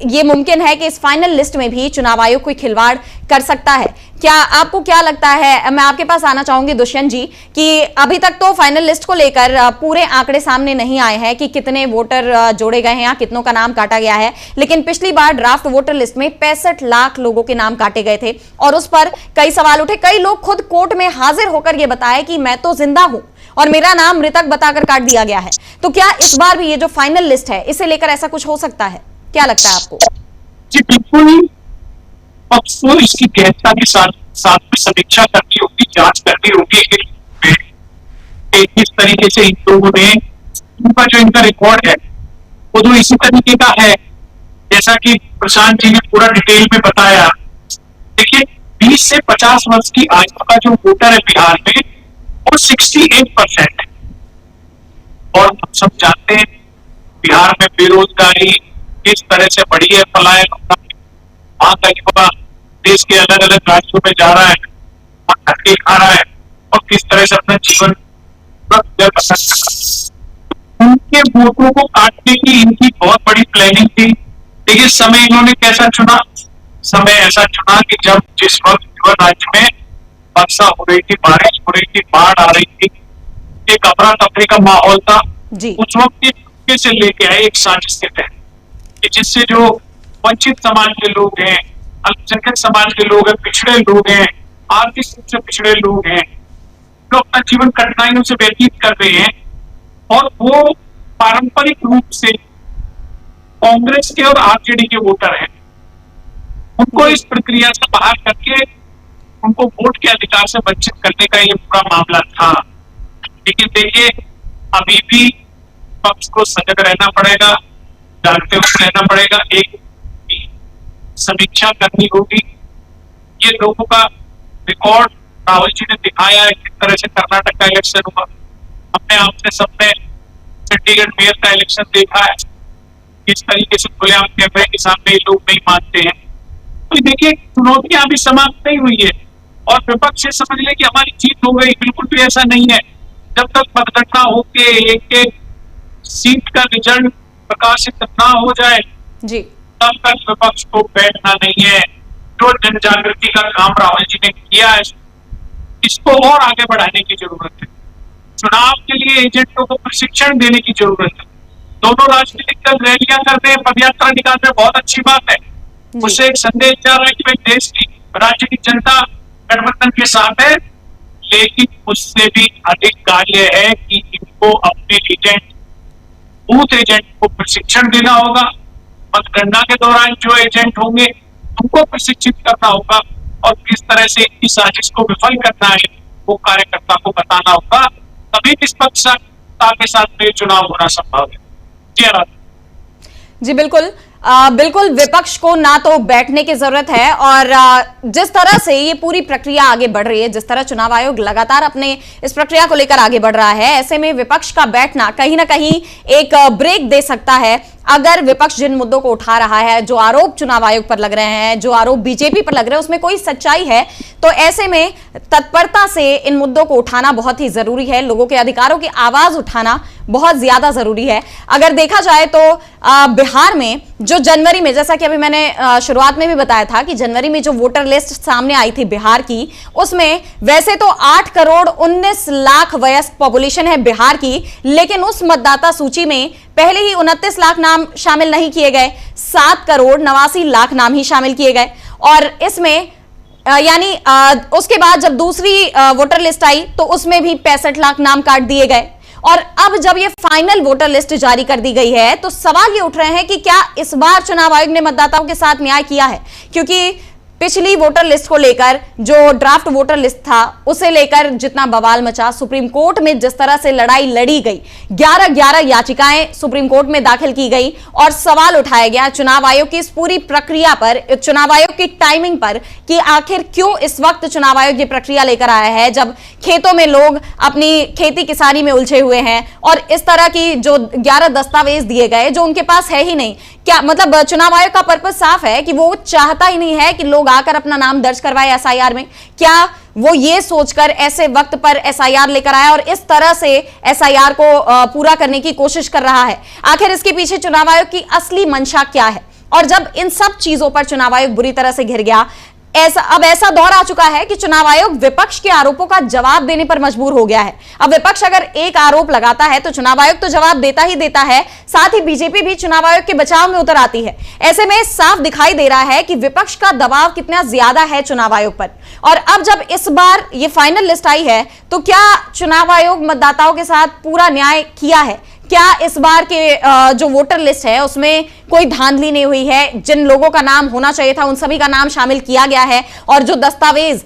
ये मुमकिन है कि इस फाइनल लिस्ट में भी चुनाव आयोग कोई खिलवाड़ कर सकता है? क्या आपको क्या लगता है? मैं आपके पास आना चाहूंगी दुष्यंत जी, कि अभी तक तो फाइनल लिस्ट को लेकर पूरे आंकड़े सामने नहीं आए हैं कि कितने वोटर जोड़े गए हैं या कितनों का नाम काटा गया है, लेकिन पिछली बार ड्राफ्ट वोटर लिस्ट में 65 लाख लोगों के नाम काटे गए थे और उस पर कई सवाल उठे। कई लोग खुद कोर्ट में हाजिर होकर यह बताए कि मैं तो जिंदा हूं और मेरा नाम मृतक बताकर काट दिया गया है। तो क्या इस बार भी ये जो फाइनल लिस्ट है इसे लेकर ऐसा कुछ हो सकता है? क्या लगता है आपको? जी बिल्कुल, पक्ष को इसकी गहनता के साथ में समीक्षा करनी होगी, जांच करनी होगी कि किस तरीके से इन लोगों ने, उनका जो इनका रिकॉर्ड है वो तो इसी तरीके का है जैसा कि प्रशांत जी ने पूरा डिटेल में बताया। देखिए 20 से 50 वर्ष की आयु का जो वोटर है बिहार में वो 68% है और हम सब जानते हैं बिहार में बेरोजगारी किस तरह से बढ़ी है, पलायन वहां का युवा देश के अलग अलग राज्यों में जा रहा है, धक्के खा रहा है और किस तरह से अपना जीवन उनके वोटों को काटने की इनकी बहुत बड़ी प्लानिंग थी। लेकिन समय इन्होंने कैसा चुना? समय ऐसा चुना कि जब जिस वक्त राज्य में वर्षा हो रही थी, बारिश हो रही थी, बाढ़ आ रही थी, एक अफरा तफरी का माहौल था, उस वक्त से लेके आए एक साजिश के तहत कि जिससे जो वंचित समाज के लोग हैं, अल्पसंख्यक समाज के लोग हैं, पिछड़े लोग हैं, आर्थिक रूप से पिछड़े लोग हैं, जो अपना जीवन कठिनाइयों से व्यतीत कर रहे हैं और वो पारंपरिक रूप से कांग्रेस के और आरजेडी के वोटर हैं, उनको इस प्रक्रिया से बाहर करके उनको वोट के अधिकार से वंचित करने का ये पूरा मामला था। लेकिन देखिए अभी भी पक्ष को सजग रहना पड़ेगा, जानते हुए रहना पड़ेगा, एक समीक्षा करनी होगी। ये लोगों का रिकॉर्ड राहुल जी ने दिखाया है किस तरह से कर्नाटक का इलेक्शन हुआ, अपने आप से सबने चंडीगढ़ मेयर का इलेक्शन देखा है, किस तरीके से खुलेआम कैमरे के सामने ये लोग नहीं मानते हैं। तो देखिए चुनौतियां अभी समाप्त नहीं हुई है और विपक्ष से समझ ले कि हमारी जीत हो गई, बिल्कुल भी ऐसा नहीं है। जब तक मतगणना होके एक सीट का रिजल्ट प्रकाशित ना हो जाए जी, तब तक विपक्ष को बैठना नहीं है। जो जन जागृति का काम राहुल जी ने किया है इसको और आगे बढ़ाने की जरूरत है। चुनाव के लिए एजेंटों को प्रशिक्षण देने की जरूरत है। दोनों राजनीतिक दल रैलियां करते हैं, पदयात्रा निकालते हैं, बहुत अच्छी बात है। उससे एक संदेश जा रहा है कि भाई देश की राज्य की जनता गठबंधन के साथ है, लेकिन उससे भी अधिक कार्य है कि इनको अपने एजेंट, बूथ एजेंट को प्रशिक्षण देना होगा। मतगणना के दौरान जो एजेंट होंगे उनको प्रशिक्षित करना होगा और किस तरह से इनकी साजिश को विफल करना है वो कार्यकर्ता को बताना होगा, तभी निष्पक्षता के साथ में चुनाव होना संभव है। जी बिल्कुल, बिल्कुल विपक्ष को ना तो बैठने की जरूरत है और जिस तरह से ये पूरी प्रक्रिया आगे बढ़ रही है, जिस तरह चुनाव आयोग लगातार अपने इस प्रक्रिया को लेकर आगे बढ़ रहा है, ऐसे में विपक्ष का बैठना कहीं ना कहीं एक ब्रेक दे सकता है। अगर विपक्ष जिन मुद्दों को उठा रहा है, जो आरोप चुनाव आयोग पर लग रहे हैं, जो आरोप बीजेपी पर लग रहे हैं, उसमें कोई सच्चाई है तो ऐसे में तत्परता से इन मुद्दों को उठाना बहुत ही जरूरी है। लोगों के अधिकारों की आवाज उठाना बहुत ज्यादा जरूरी है। अगर देखा जाए तो बिहार में जो जनवरी में, जैसा कि अभी मैंने शुरुआत में भी बताया था कि जनवरी में जो वोटर लिस्ट सामने आई थी बिहार की, उसमें वैसे तो 8 करोड़ 19 लाख वयस्क पॉपुलेशन है बिहार की, लेकिन उस मतदाता सूची में पहले ही 29 लाख नाम शामिल नहीं किए गए, 7 करोड़ 89 लाख नाम ही शामिल किए गए। और इसमें यानी उसके बाद जब दूसरी वोटर लिस्ट आई तो उसमें भी 65 लाख नाम काट दिए गए। और अब जब ये फाइनल वोटर लिस्ट जारी कर दी गई है तो सवाल ये उठ रहे हैं कि क्या इस बार चुनाव आयोग ने मतदाताओं के साथ न्याय किया है? क्योंकि पिछली वोटर लिस्ट को लेकर जो ड्राफ्ट वोटर लिस्ट था उसे लेकर जितना बवाल मचा, सुप्रीम कोर्ट में जिस तरह से लड़ाई लड़ी गई, 11 याचिकाएं सुप्रीम कोर्ट में दाखिल की गई और सवाल उठाया गया चुनाव आयोग की इस पूरी प्रक्रिया पर, चुनाव आयोग की टाइमिंग पर कि आखिर क्यों इस वक्त चुनाव आयोग ये प्रक्रिया लेकर आया है जब खेतों में लोग अपनी खेती किसानी में उलझे हुए हैं और इस तरह की जो 11 दस्तावेज दिए गए जो उनके पास है ही नहीं। क्या मतलब चुनाव आयोग का पर्पस साफ है कि वो चाहता ही नहीं है कि लोग आकर अपना नाम दर्ज करवाए एसआईआर में? क्या वो ये सोचकर ऐसे वक्त पर एसआईआर लेकर आया और इस तरह से एसआईआर को पूरा करने की कोशिश कर रहा है? आखिर इसके पीछे चुनाव आयोग की असली मंशा क्या है? और जब इन सब चीजों पर चुनाव आयोग बुरी तरह से घिर गया, अब ऐसा दौर आ चुका है कि चुनाव आयोग विपक्ष के आरोपों का जवाब देने पर मजबूर हो गया है। अब विपक्ष अगर एक आरोप लगाता है तो चुनाव आयोग तो जवाब देता ही देता है, साथ ही बीजेपी भी चुनाव आयोग के बचाव में उतर आती है। ऐसे में साफ दिखाई दे रहा है कि विपक्ष का दबाव कितना ज्यादा है चुनाव आयोग पर। और अब जब इस बार ये फाइनल लिस्ट आई है तो क्या चुनाव आयोग मतदाताओं के साथ पूरा न्याय किया है? क्या इस बार के जो वोटर लिस्ट है उसमें कोई धांधली नहीं हुई है? जिन लोगों का नाम होना चाहिए था उन सभी का नाम शामिल किया गया है, और जो दस्तावेज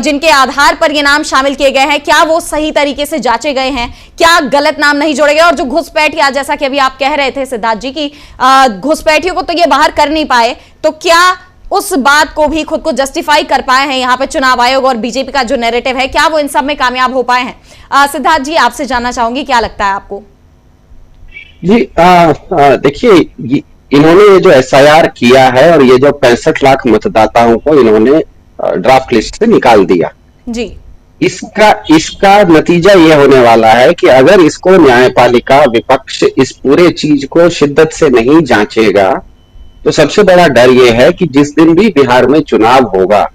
जिनके आधार पर ये नाम शामिल किए गए हैं क्या वो सही तरीके से जांचे गए हैं? क्या गलत नाम नहीं जोड़े गए? और जो घुसपैठिया, जैसा कि अभी आप कह रहे थे सिद्धार्थ जी की घुसपैठियों को तो ये बाहर कर नहीं पाए, तो क्या उस बात को भी खुद को जस्टिफाई कर पाए हैं यहाँ पे चुनाव आयोग और बीजेपी का जो नैरेटिव है, क्या वो इन सब में कामयाब हो पाए हैं? सिद्धार्थ जी, आपसे जानना चाहूंगी क्या लगता है आपको? जी देखिए, इन्होंने ये जो एसआईआर किया है और ये जो 65 लाख मतदाताओं को इन्होंने ड्राफ्ट लिस्ट से निकाल दिया जी, इसका नतीजा ये होने वाला है कि अगर इसको न्यायपालिका विपक्ष इस पूरे चीज को शिद्दत से नहीं जांचेगा तो सबसे बड़ा डर ये है कि जिस दिन भी बिहार में चुनाव होगा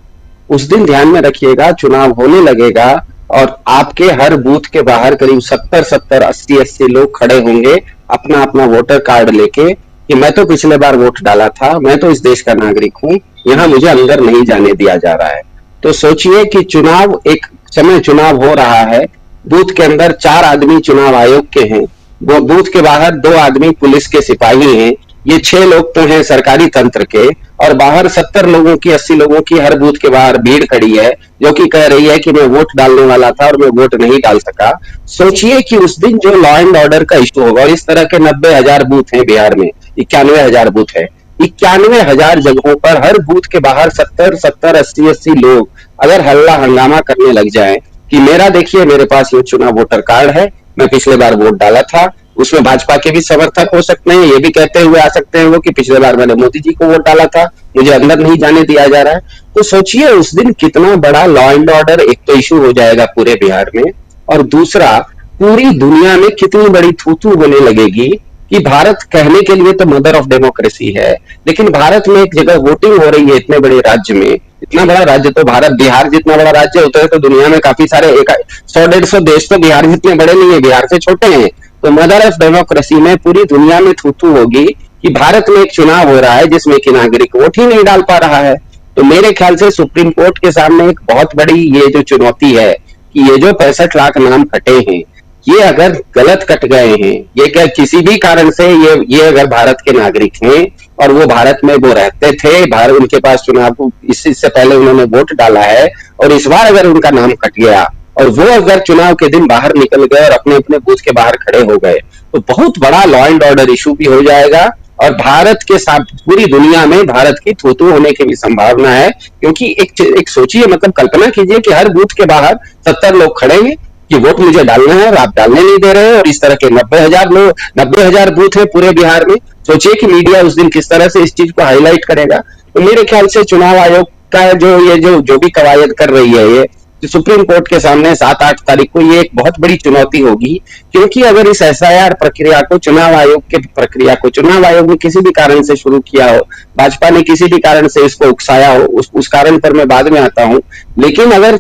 उस दिन ध्यान में रखिएगा, चुनाव होने लगेगा और आपके हर बूथ के बाहर करीब 70-70, 80-80 लोग खड़े होंगे अपना अपना वोटर कार्ड लेके कि मैं तो पिछले बार वोट डाला था, मैं तो इस देश का नागरिक हूं, यहाँ मुझे अंदर नहीं जाने दिया जा रहा है। तो सोचिए कि चुनाव, एक समय चुनाव हो रहा है, बूथ के अंदर 4 आदमी चुनाव आयोग के हैं, वो बूथ के बाहर 2 आदमी पुलिस के सिपाही हैं, ये 6 लोग तो हैं सरकारी तंत्र के, और बाहर 70 लोगों की, 80 लोगों की हर बूथ के बाहर भीड़ खड़ी है जो कि कह रही है कि मैं वोट डालने वाला था और मैं वोट नहीं डाल सका। सोचिए कि उस दिन जो लॉ एंड ऑर्डर का इश्यू होगा, और इस तरह के 90,000 बूथ हैं बिहार में, 91,000 बूथ है, 91,000 जगहों पर हर बूथ के बाहर 70-70, 80-80 लोग अगर हल्ला हंगामा करने लग जाए कि मेरा देखिए, मेरे पास ये चुनाव वोटर कार्ड है, मैं पिछले बार वोट डाला था, उसमें भाजपा के भी समर्थक हो सकते हैं, ये भी कहते हुए आ सकते हैं वो कि पिछले बार मैंने मोदी जी को वोट डाला था, मुझे अंदर नहीं जाने दिया जा रहा है। तो सोचिए उस दिन कितना बड़ा लॉ एंड ऑर्डर एक तो इशू हो जाएगा पूरे बिहार में, और दूसरा पूरी दुनिया में कितनी बड़ी थू-थू होने लगेगी कि भारत कहने के लिए तो मदर ऑफ डेमोक्रेसी है, लेकिन भारत में एक जगह वोटिंग हो रही है इतने बड़े राज्य में, इतना बड़ा राज्य तो भारत, बिहार जितना बड़ा राज्य होता है तो दुनिया में काफी सारे 100-150 देश तो बिहार जितने बड़े नहीं है, बिहार से छोटे हैं। तो मदर ऑफ डेमोक्रेसी में पूरी दुनिया में थू-थू होगी कि भारत में एक चुनाव हो रहा है जिसमें कि नागरिक वोट ही नहीं डाल पा रहा है। तो मेरे ख्याल से सुप्रीम कोर्ट के सामने एक बहुत बड़ी ये जो चुनौती है कि ये जो 65 लाख नाम कटे हैं, ये अगर गलत कट गए हैं, ये क्या किसी भी कारण से ये अगर भारत के नागरिक हैं और वो भारत में वो रहते थे, भारत उनके पास चुनाव इससे पहले उन्होंने वोट डाला है, और इस बार अगर उनका नाम कट गया और वो अगर चुनाव के दिन बाहर निकल गए और अपने अपने बूथ के बाहर खड़े हो गए तो बहुत बड़ा लॉ एंड ऑर्डर इशू भी हो जाएगा, और भारत के साथ पूरी दुनिया में भारत की थू-थू होने की भी संभावना है। क्योंकि एक सोचिए, मतलब कल्पना कीजिए कि हर बूथ के बाहर 70 लोग खड़े हैं कि वोट मुझे डालना है और आप डालने नहीं दे रहे हैं, और इस तरह के 90,000 बूथ है पूरे बिहार में। सोचिए कि मीडिया उस दिन किस तरह से इस चीज को हाईलाइट करेगा। तो मेरे ख्याल से चुनाव आयोग का जो भी कवायद कर रही है ये सुप्रीम कोर्ट के सामने 7-8 तारीख को, ये एक बहुत बड़ी चुनौती होगी। क्योंकि अगर इस एसआईआर प्रक्रिया को, चुनाव आयोग के प्रक्रिया को चुनाव आयोग ने किसी भी कारण से शुरू किया हो, भाजपा ने किसी भी कारण से इसको उकसाया हो, उस कारण पर मैं बाद में आता हूं, लेकिन अगर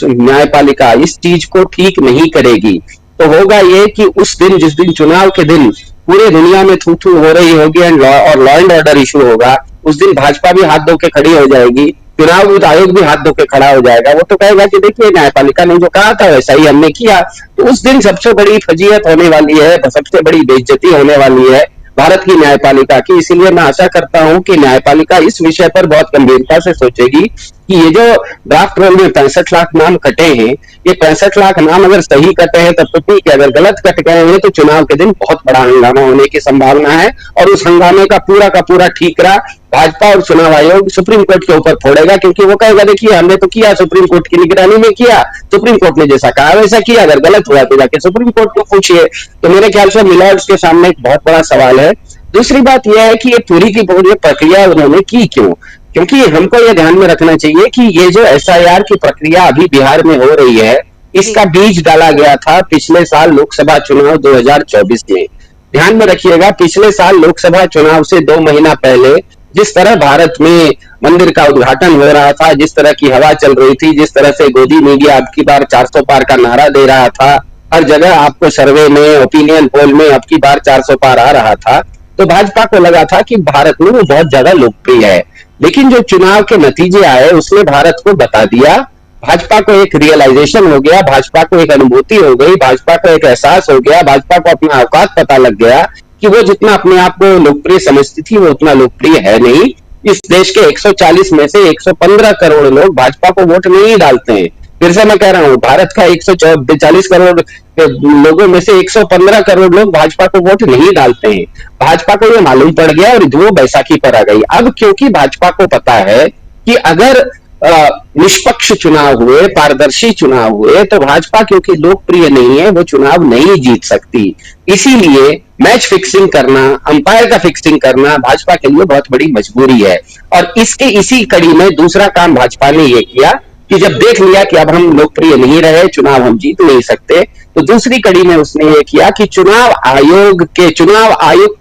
न्यायपालिका इस चीज को ठीक नहीं करेगी तो होगा ये कि उस दिन, जिस दिन चुनाव के दिन पूरे दुनिया में थू-थू हो रही होगी और लॉ एंड ऑर्डर इशू होगा, उस दिन भाजपा भी हाथ धो के खड़ी हो जाएगी, चुनाव आयोग भी हाथ धो के खड़ा हो जाएगा। वो तो कहेगा कि देखिए न्यायपालिका ने जो कहा था वैसा ही हमने किया। तो उस दिन सबसे बड़ी फजीयत होने वाली है, सबसे बड़ी बेइज्जती होने वाली है भारत की न्यायपालिका की। इसीलिए मैं आशा करता हूं कि न्यायपालिका इस विषय पर बहुत गंभीरता से सोचेगी कि ये जो ड्राफ्ट रोल में 65 लाख नाम कटे हैं, ये 65 लाख नाम अगर सही कटे हैं तब तो ठीक है, अगर गलत कट गए हैं तो चुनाव के दिन बहुत बड़ा हंगामा होने की संभावना है, और उस हंगामे का पूरा ठीकरा भाजपा और चुनाव आयोग सुप्रीम कोर्ट के ऊपर फोड़ेगा। क्योंकि वो कहेगा देखिए हमने तो किया, सुप्रीम कोर्ट की निगरानी में किया, सुप्रीम कोर्ट ने जैसा कहा वैसा किया, अगर गलत हुआ तो जाके सुप्रीम कोर्ट को पूछिए। तो मेरे ख्याल से मिलर्ड्स के सामने एक बहुत बड़ा सवाल है। दूसरी बात यह है कि ये पूरी की पूरी प्रक्रिया उन्होंने की क्यों? क्योंकि हमको ये ध्यान में रखना चाहिए कि ये जो एसआईआर की प्रक्रिया अभी बिहार में हो रही है, इसका बीज डाला गया था पिछले साल लोकसभा चुनाव 2024 में। ध्यान में रखिएगा, पिछले साल लोकसभा चुनाव से 2 महीना पहले जिस तरह भारत में मंदिर का उद्घाटन हो रहा था, जिस तरह की हवा चल रही थी, जिस तरह से गोदी मीडिया अब की बार 400 पार का नारा दे रहा था, हर जगह आपको सर्वे में, ओपिनियन पोल में अब की बार 400 पार आ रहा था, तो भाजपा को लगा था कि भारत में वो बहुत ज्यादा लोकप्रिय है। लेकिन जो चुनाव के नतीजे आए उसने भारत को बता दिया, भाजपा को एक रियलाइजेशन हो गया, भाजपा को एक अनुभूति हो गई, भाजपा को एक एहसास हो गया, भाजपा को अपना औकात पता लग गया कि वो जितना अपने आप को लोकप्रिय समझती थी वो उतना लोकप्रिय है नहीं। इस देश के 140 में से 115 करोड़ लोग भाजपा को वोट नहीं डालते हैं। फिर से मैं कह रहा हूं, भारत का 140 करोड़ लोगों में से 115 करोड़ लोग भाजपा को वोट नहीं डालते हैं। भाजपा को ये मालूम पड़ गया और वो बैसाखी पर आ गई। अब क्योंकि भाजपा को पता है कि अगर निष्पक्ष चुनाव हुए, पारदर्शी चुनाव हुए, तो भाजपा क्योंकि लोकप्रिय नहीं है वो चुनाव नहीं जीत सकती। इसीलिए मैच फिक्सिंग करना, अंपायर का फिक्सिंग करना भाजपा के लिए बहुत बड़ी मजबूरी है। और इसी कड़ी में दूसरा काम भाजपा ने ये किया कि जब देख लिया कि अब हम लोकप्रिय नहीं रहे, चुनाव हम जीत नहीं सकते, तो दूसरी कड़ी में उसने ये किया कि चुनाव आयुक्त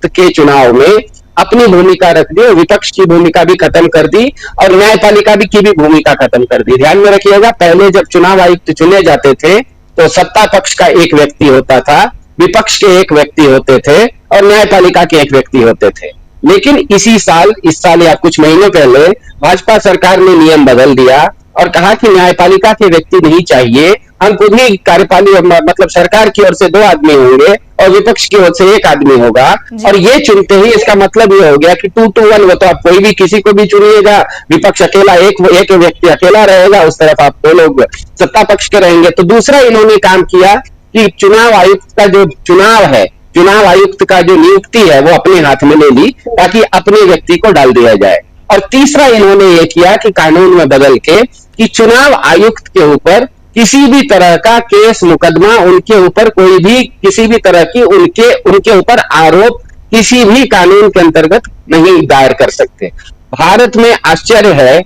के चुनाव में अपनी भूमिका रख दी और विपक्ष की भूमिका भी खत्म कर दी और न्यायपालिका की भी भूमिका खत्म कर दी। ध्यान में रखिएगा, पहले जब चुनाव आयुक्त चुने जाते थे तो सत्ता पक्ष का एक व्यक्ति होता था, विपक्ष के एक व्यक्ति होते थे और न्यायपालिका के एक व्यक्ति होते थे। लेकिन इस साल या कुछ महीनों पहले भाजपा सरकार ने नियम बदल दिया और कहा कि न्यायपालिका के व्यक्ति नहीं चाहिए, हम खुद ही कार्यपालिका मतलब सरकार की ओर से 2 आदमी होंगे और विपक्ष की ओर से 1 आदमी होगा। और ये चुनते ही इसका मतलब ये हो गया कि 2 to 1, वो तो आप कोई भी किसी को भी चुनिएगा, विपक्ष अकेला एक व्यक्ति अकेला रहेगा, उस तरफ आप 2 लोग सत्ता पक्ष के रहेंगे। तो दूसरा इन्होंने काम किया कि चुनाव आयुक्त का जो चुनाव है, चुनाव आयुक्त का जो नियुक्ति है वो अपने हाथ में ले ली ताकि अपने व्यक्ति को डाल दिया जाए। और तीसरा इन्होंने ये किया कि कानून में बदल के कि चुनाव आयुक्त के ऊपर किसी भी तरह का केस मुकदमा, उनके ऊपर कोई भी किसी भी तरह की उनके ऊपर आरोप किसी भी कानून के अंतर्गत नहीं दायर कर सकते। भारत में आश्चर्य है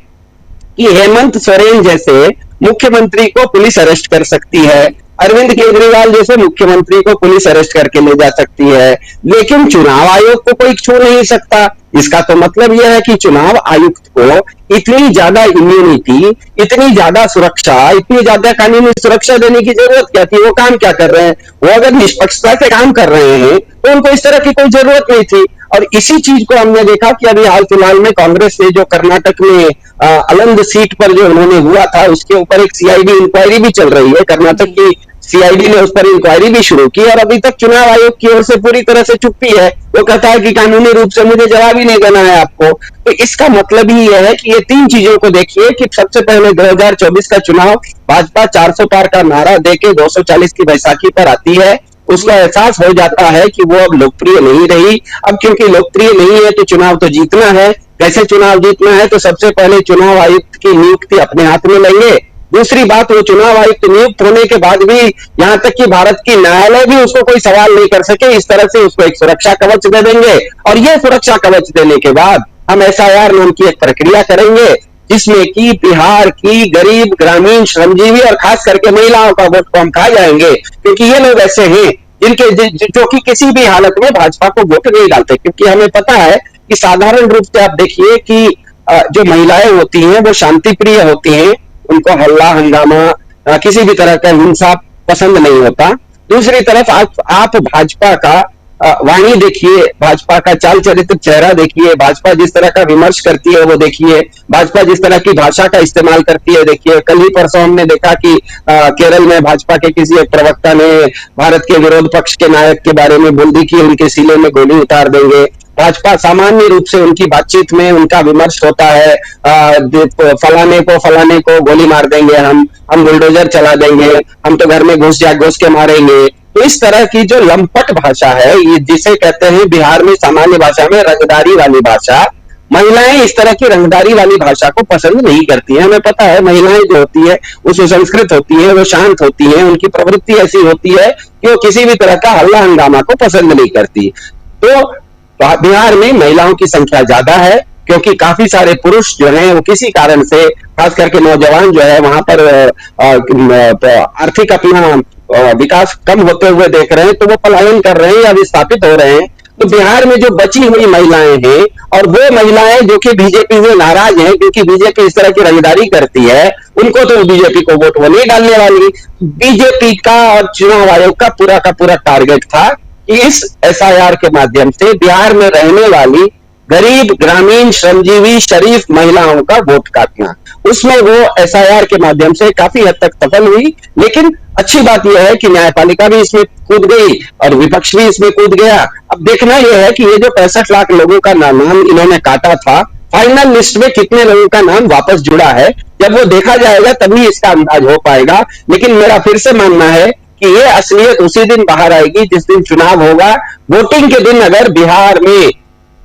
कि हेमंत सोरेन जैसे मुख्यमंत्री को पुलिस अरेस्ट कर सकती है, अरविंद केजरीवाल जैसे मुख्यमंत्री को पुलिस अरेस्ट करके ले जा सकती है, लेकिन चुनाव आयोग को कोई छू नहीं सकता। इसका तो मतलब यह है कि चुनाव आयुक्त को इतनी ज्यादा इम्यूनिटी, इतनी ज्यादा सुरक्षा, इतनी ज्यादा कानूनी सुरक्षा देने की जरूरत क्या थी? वो काम क्या कर रहे हैं? वो अगर निष्पक्षता से काम कर रहे हैं तो उनको इस तरह की कोई जरूरत नहीं थी। और इसी चीज को हमने देखा कि अभी हाल फिलहाल में कांग्रेस ने जो कर्नाटक में अलंद सीट पर जो उन्होंने हुआ था उसके ऊपर एक सीआईडी इंक्वायरी भी चल रही है। कर्नाटक की सीआईडी ने उस पर इंक्वायरी भी शुरू की और अभी तक चुनाव आयोग की ओर से पूरी तरह से चुप्पी है। वो कहता है कि कानूनी रूप से मुझे जवाब ही नहीं देना है आपको। तो इसका मतलब ही यह है कि ये 3 चीजों को देखिए कि सबसे पहले 2024 का चुनाव भाजपा 400 पार का नारा देके 240 की बैसाखी पर आती है, उसका एहसास हो जाता है कि वो अब लोकप्रिय नहीं रही। अब क्योंकि लोकप्रिय नहीं है तो चुनाव तो जीतना है। कैसे चुनाव जीतना है? तो सबसे पहले चुनाव आयुक्त की नियुक्ति अपने हाथ में लेंगे। दूसरी बात, वो चुनाव आयुक्त नियुक्त होने के बाद भी यहां तक कि भारत की न्यायालय भी उसको कोई सवाल नहीं कर सके, इस तरह से उसको एक सुरक्षा कवच दे देंगे। और यह सुरक्षा कवच देने के बाद हम एसआईआर नाम की एक प्रक्रिया करेंगे जिसमें कि बिहार की गरीब, ग्रामीण, श्रमजीवी और खास करके महिलाओं का वोट को हम खा जाएंगे, क्योंकि ये लोग ऐसे हैं जो कि किसी भी हालत में भाजपा को वोट नहीं डालते। क्योंकि हमें पता है कि साधारण रूप से आप देखिए कि जो महिलाएं होती हैं वो शांति प्रिय होती हैं, उनको हल्ला हंगामा, किसी भी तरह का हिंसा पसंद नहीं होता। दूसरी तरफ आप भाजपा का वाणी देखिए, भाजपा का चाल चरित्र चेहरा देखिए, भाजपा जिस तरह का विमर्श करती है वो देखिए, भाजपा जिस तरह की भाषा का इस्तेमाल करती है देखिए। कल ही परसों हमने देखा कि केरल में भाजपा के किसी एक प्रवक्ता ने भारत के विरोध पक्ष के नायक के बारे में बोल दी कि उनके सीने में गोली उतार देंगे। भाजपा सामान्य रूप से उनकी बातचीत में उनका विमर्श होता है, फलाने को गोली मार देंगे, हम बुलडोजर चला देंगे, हम तो घर में घुस के मारेंगे। तो इस तरह की जो लंपट भाषा है, ये जिसे कहते हैं बिहार में सामान्य भाषा में रंगदारी वाली भाषा, महिलाएं इस तरह की रंगदारी वाली भाषा को पसंद नहीं करती हैं। हमें पता है महिलाएं जो होती है वो सुसंस्कृत होती है, वो शांत होती है, उनकी प्रवृत्ति ऐसी होती है कि वो किसी भी तरह का हल्ला हंगामा को पसंद नहीं करती। तो बिहार में महिलाओं की संख्या ज्यादा है क्योंकि काफी सारे पुरुष जो हैं वो किसी कारण से, खास करके नौजवान जो है वहां पर आर्थिक अपना विकास कम होते हुए देख रहे हैं, तो वो पलायन कर रहे हैं या विस्थापित हो रहे हैं। तो बिहार में जो बची हुई महिलाएं हैं, और वो महिलाएं जो कि बीजेपी से नाराज हैं क्योंकि बीजेपी इस तरह की रंगदारी करती है, उनको तो बीजेपी को वोट वो नहीं डालने वाली। बीजेपी का और चुनाव आयोग का पूरा टारगेट था कि इस एसआईआर के माध्यम से बिहार में रहने वाली गरीब, ग्रामीण, श्रमजीवी, शरीफ महिलाओं का वोट काटना। उसमें वो एसआईआर के माध्यम से काफी हद तक सफल हुई। लेकिन अच्छी बात यह है कि न्यायपालिका भी इसमें कूद गई और विपक्ष भी इसमें कूद गया। अब देखना यह है कि ये जो 65 लाख लोगों का नाम इन्होंने काटा था, फाइनल लिस्ट में कितने लोगों का नाम वापस जुड़ा है, जब वो देखा जाएगा तभी इसका अंदाज हो पाएगा। लेकिन मेरा फिर से मानना है कि ये असलियत उसी दिन बाहर आएगी जिस दिन चुनाव होगा। वोटिंग के दिन अगर बिहार में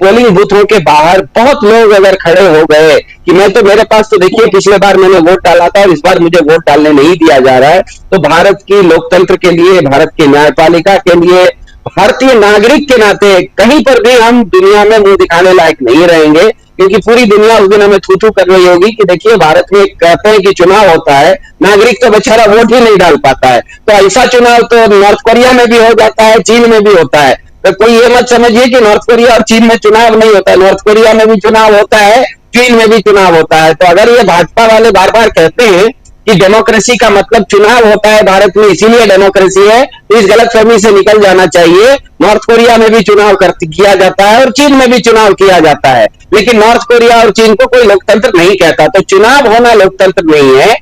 पोलिंग बूथों के बाहर बहुत लोग अगर खड़े हो गए कि मेरे पास तो देखिए पिछले बार मैंने वोट डाला था और इस बार मुझे वोट डालने नहीं दिया जा रहा है, तो भारत की लोकतंत्र के लिए, भारत की न्यायपालिका के लिए, भारतीय नागरिक के नाते कहीं पर भी हम दुनिया में मुंह दिखाने लायक नहीं रहेंगे, क्योंकि पूरी दुनिया उस दिन हमें थू थू कर रही होगी कि देखिए भारत में कहते हैं कि चुनाव होता है, नागरिक तो बेचारा वोट ही नहीं डाल पाता है। तो ऐसा चुनाव तो नॉर्थ कोरिया में भी हो जाता है, चीन में भी होता है। तो कोई ये मत समझिए कि नॉर्थ कोरिया और चीन में चुनाव नहीं होता है, नॉर्थ कोरिया में भी चुनाव होता है, चीन में भी चुनाव होता है। तो अगर ये भाजपा वाले बार बार कहते हैं कि डेमोक्रेसी का मतलब चुनाव होता है भारत में, इसीलिए डेमोक्रेसी है, तो इस गलतफहमी से निकल जाना चाहिए। नॉर्थ कोरिया में भी चुनाव किया जाता है और चीन में भी चुनाव किया जाता है, लेकिन नॉर्थ कोरिया और चीन को कोई लोकतंत्र नहीं कहता। तो चुनाव होना लोकतंत्र नहीं है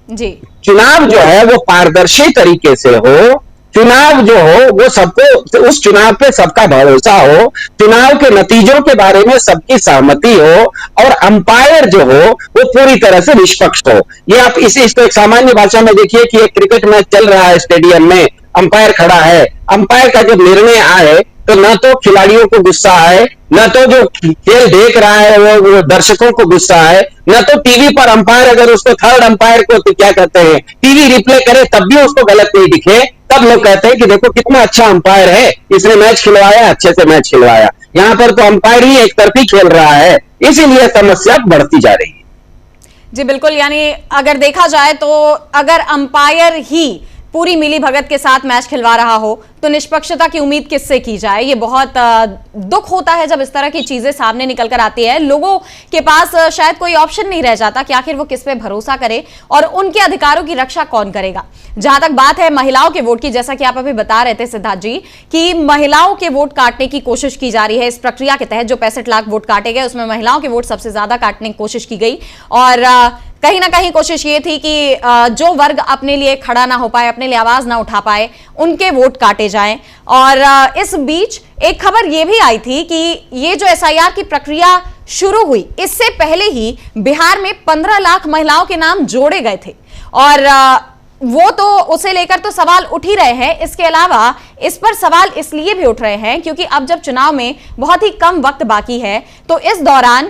जी। चुनाव जो है वो पारदर्शी तरीके से हो, चुनाव जो हो वो सबको, उस चुनाव पे सबका भरोसा हो, चुनाव के नतीजों के बारे में सबकी सहमति हो, और अंपायर जो हो वो पूरी तरह से निष्पक्ष हो। ये आप इसको एक सामान्य भाषा में देखिए कि एक क्रिकेट मैच चल रहा है, स्टेडियम में अंपायर खड़ा है, अंपायर का जब निर्णय आए तो न तो खिलाड़ियों को गुस्सा आए, न तो जो खेल देख रहा है वो दर्शकों को गुस्सा आए, न तो टीवी पर अंपायर अगर उसको थर्ड अंपायर को तो क्या कहते हैं टीवी रिप्ले करे तब भी उसको गलत नहीं दिखे, तब लोग कहते हैं कि देखो कितना अच्छा अंपायर है, इसने मैच खिलवाया, अच्छे से मैच खिलवाया। यहाँ पर तो अंपायर ही एक तरफी खेल रहा है, इसीलिए समस्या बढ़ती जा रही है। जी बिल्कुल, यानी अगर देखा जाए तो अगर अंपायर ही पूरी मिली भगत के साथ मैच खिलवा रहा हो तो निष्पक्षता की उम्मीद किससे की जाए। ये बहुत दुख होता है जब इस तरह की चीजें सामने निकल कर आती है। लोगों के पास शायद कोई ऑप्शन नहीं रह जाता कि आखिर वो किस पे भरोसा करे और उनके अधिकारों की रक्षा कौन करेगा। जहां तक बात है महिलाओं के वोट की, जैसा कि आप अभी बता रहे थे सिद्धार्थ जी कि महिलाओं के वोट काटने की कोशिश की जा रही है। इस प्रक्रिया के तहत जो 65 लाख वोट काटे गए उसमें महिलाओं के वोट सबसे ज्यादा काटने की कोशिश की गई, और कहीं ना कहीं कोशिश ये थी कि जो वर्ग अपने लिए खड़ा ना हो पाए, अपने लिए आवाज ना उठा पाए, उनके वोट काटे जाएं। और इस बीच एक खबर ये भी आई थी कि ये जो एसआईआर की प्रक्रिया शुरू हुई इससे पहले ही बिहार में 15 लाख महिलाओं के नाम जोड़े गए थे, और वो तो उसे लेकर तो सवाल उठ ही रहे हैं। इसके अलावा इस पर सवाल इसलिए भी उठ रहे हैं क्योंकि अब जब चुनाव में बहुत ही कम वक्त बाकी है तो इस दौरान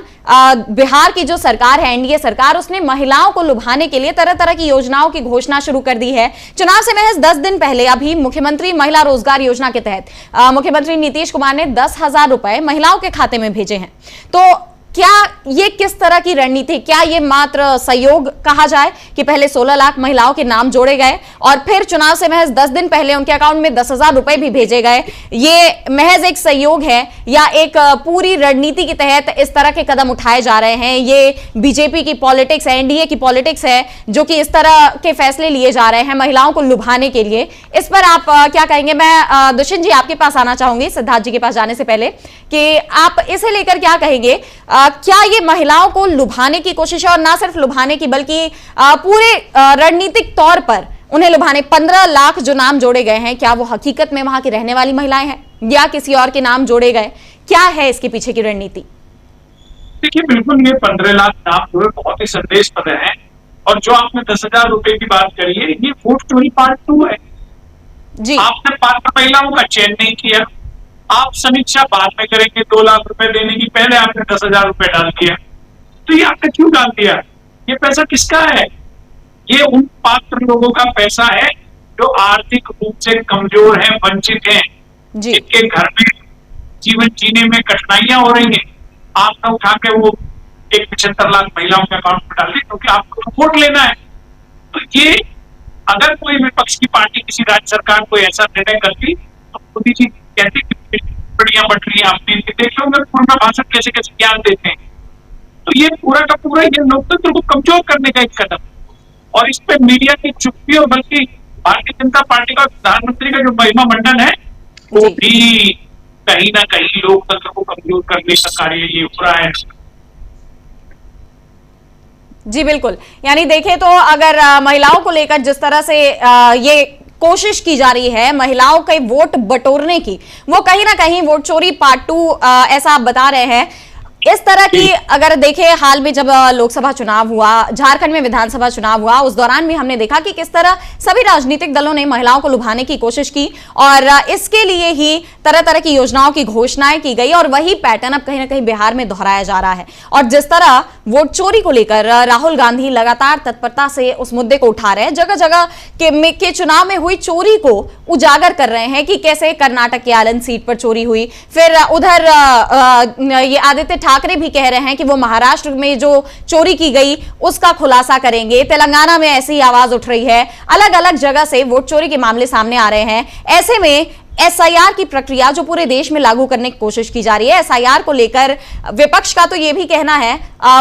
बिहार की जो सरकार है, एनडीए सरकार, उसने महिलाओं को लुभाने के लिए तरह तरह की योजनाओं की घोषणा शुरू कर दी है। चुनाव से महज 10 दिन पहले अभी मुख्यमंत्री महिला रोजगार योजना के तहत मुख्यमंत्री नीतीश कुमार ने 10,000 रुपए महिलाओं के खाते में भेजे हैं। तो क्या ये किस तरह की रणनीति, क्या ये मात्र सहयोग कहा जाए कि पहले 16 लाख महिलाओं के नाम जोड़े गए और फिर चुनाव से महज 10 दिन पहले उनके अकाउंट में 10,000 रुपए भी भेजे गए, ये महज एक सहयोग है या एक पूरी रणनीति के तहत इस तरह के कदम उठाए जा रहे हैं? ये बीजेपी की पॉलिटिक्स है, एनडीए की पॉलिटिक्स है जो कि इस तरह के फैसले लिए जा रहे हैं महिलाओं को लुभाने के लिए। इस पर आप क्या कहेंगे? मैं दुष्यंत जी आपके पास आना चाहूंगी सिद्धार्थ जी के पास जाने से पहले कि आप इसे लेकर क्या कहेंगे? क्या ये महिलाओं को लुभाने की कोशिश है, और ना सिर्फ लुभाने की बल्कि पूरे रणनीतिक तौर पर उन्हें लुभाने? 15 लाख जो नाम जोड़े गए हैं, क्या वो हकीकत में वहां की रहने वाली महिलाएं हैं या किसी और के नाम जोड़े गए? क्या है इसके पीछे की रणनीति? देखिए बिल्कुल, ये 15 लाख नाम जो है बहुत ही संदेशपद है, और जो आपने 10,000 रुपए की बात करी है ये वोट चोरी पार्ट 2 है जी। आपने पात्र महिलाओं का चयन नहीं किया, आप समीक्षा बाद में करेंगे 2 लाख रुपए देने की, पहले आपने 10,000 रुपए डाल दिया। तो ये आपने क्यों डाल दिया? ये पैसा किसका है? ये उन पात्र लोगों का पैसा है जो आर्थिक रूप से कमजोर हैं, वंचित हैं, जिनके घर में जीवन जीने में कठिनाइयां हो रही हैं। आपने उठा के वो 75 लाख महिलाओं के अकाउंट में डाल दी क्योंकि आपको वोट लेना है। तो ये अगर कोई विपक्ष की पार्टी किसी राज्य सरकार को ऐसा निर्णय करती तो मोदी जी कहते कि बढ़िया बट रही आपने देख लो पूर्ण भाषण कैसे कैसे ज्ञान देते हैं। तो ये पूरा का पूरा ये लोकतंत्र को कमजोर करने का एक कदम, और इस पे मीडिया की चुप्पी और बल्कि भारतीय जनता पार्टी का प्रधानमंत्री का जो महिमा मंडन है वो भी कहीं ना कहीं लोकतंत्र को कमजोर करने का कार्य ये हो रहा है। जी बिल्कुल, यानी देखें तो अगर महिलाओं को लेकर जिस तरह से ये कोशिश की जा रही है महिलाओं के वोट बटोरने की, वो कहीं ना कहीं वोट चोरी पार्ट 2 ऐसा आप बता रहे हैं। इस तरह की अगर देखें, हाल में जब लोकसभा चुनाव हुआ, झारखंड में विधानसभा चुनाव हुआ, उस दौरान भी हमने देखा कि किस तरह सभी राजनीतिक दलों ने महिलाओं को लुभाने की कोशिश की और इसके लिए ही तरह तरह की योजनाओं की घोषणाएं की गई और वही पैटर्न अब कहीं ना कहीं बिहार में दोहराया जा रहा है। और जिस तरह वोट चोरी को लेकर राहुल गांधी लगातार तत्परता से उस मुद्दे को उठा रहे हैं, जगह जगह के चुनाव में हुई चोरी को उजागर कर रहे हैं कि कैसे कर्नाटक की आलन सीट पर चोरी हुई। फिर उधर ये आदित्य ठाकरे भी कह रहे हैं कि वो महाराष्ट्र में जो चोरी की गई उसका खुलासा करेंगे। तेलंगाना में ऐसी आवाज उठ रही है, अलग अलग जगह से वोट चोरी के मामले सामने आ रहे हैं। ऐसे में एसआईआर की प्रक्रिया जो पूरे देश में लागू करने की कोशिश की जा रही है, एसआईआर को लेकर विपक्ष का तो ये भी कहना है,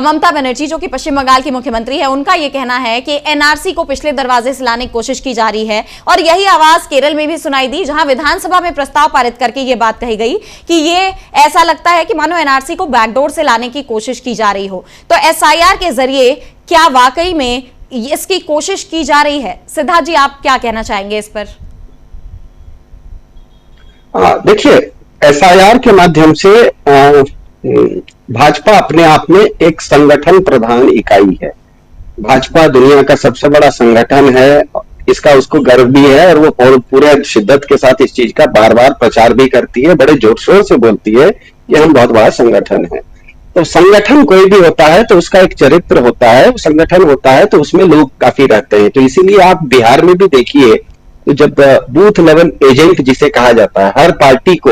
ममता बनर्जी जो कि पश्चिम बंगाल की मुख्यमंत्री है, उनका ये कहना है कि एनआरसी को पिछले दरवाजे से लाने की कोशिश की जा रही है। और यही आवाज केरल में भी सुनाई दी, जहां विधानसभा में प्रस्ताव पारित करके ये बात कही गई कि ये ऐसा लगता है कि मानो एनआरसी को बैकडोर से लाने की कोशिश की जा रही हो। तो एसआईआर के जरिए क्या वाकई में इसकी कोशिश की जा रही है? सिद्धार्थ जी, आप क्या कहना चाहेंगे इस पर? देखिए, एसआईआर के माध्यम से भाजपा अपने आप में एक संगठन प्रधान इकाई है। भाजपा दुनिया का सबसे बड़ा संगठन है, इसका उसको गर्व भी है और वो पूरे शिद्दत के साथ इस चीज का बार बार प्रचार भी करती है, बड़े जोर शोर से बोलती है कि हम बहुत बड़ा संगठन है। तो संगठन कोई भी होता है तो उसका एक चरित्र होता है, संगठन होता है तो उसमें लोग काफी रहते हैं। तो इसीलिए आप बिहार में भी देखिए, तो जब बूथ लेवल एजेंट जिसे कहा जाता है, हर पार्टी को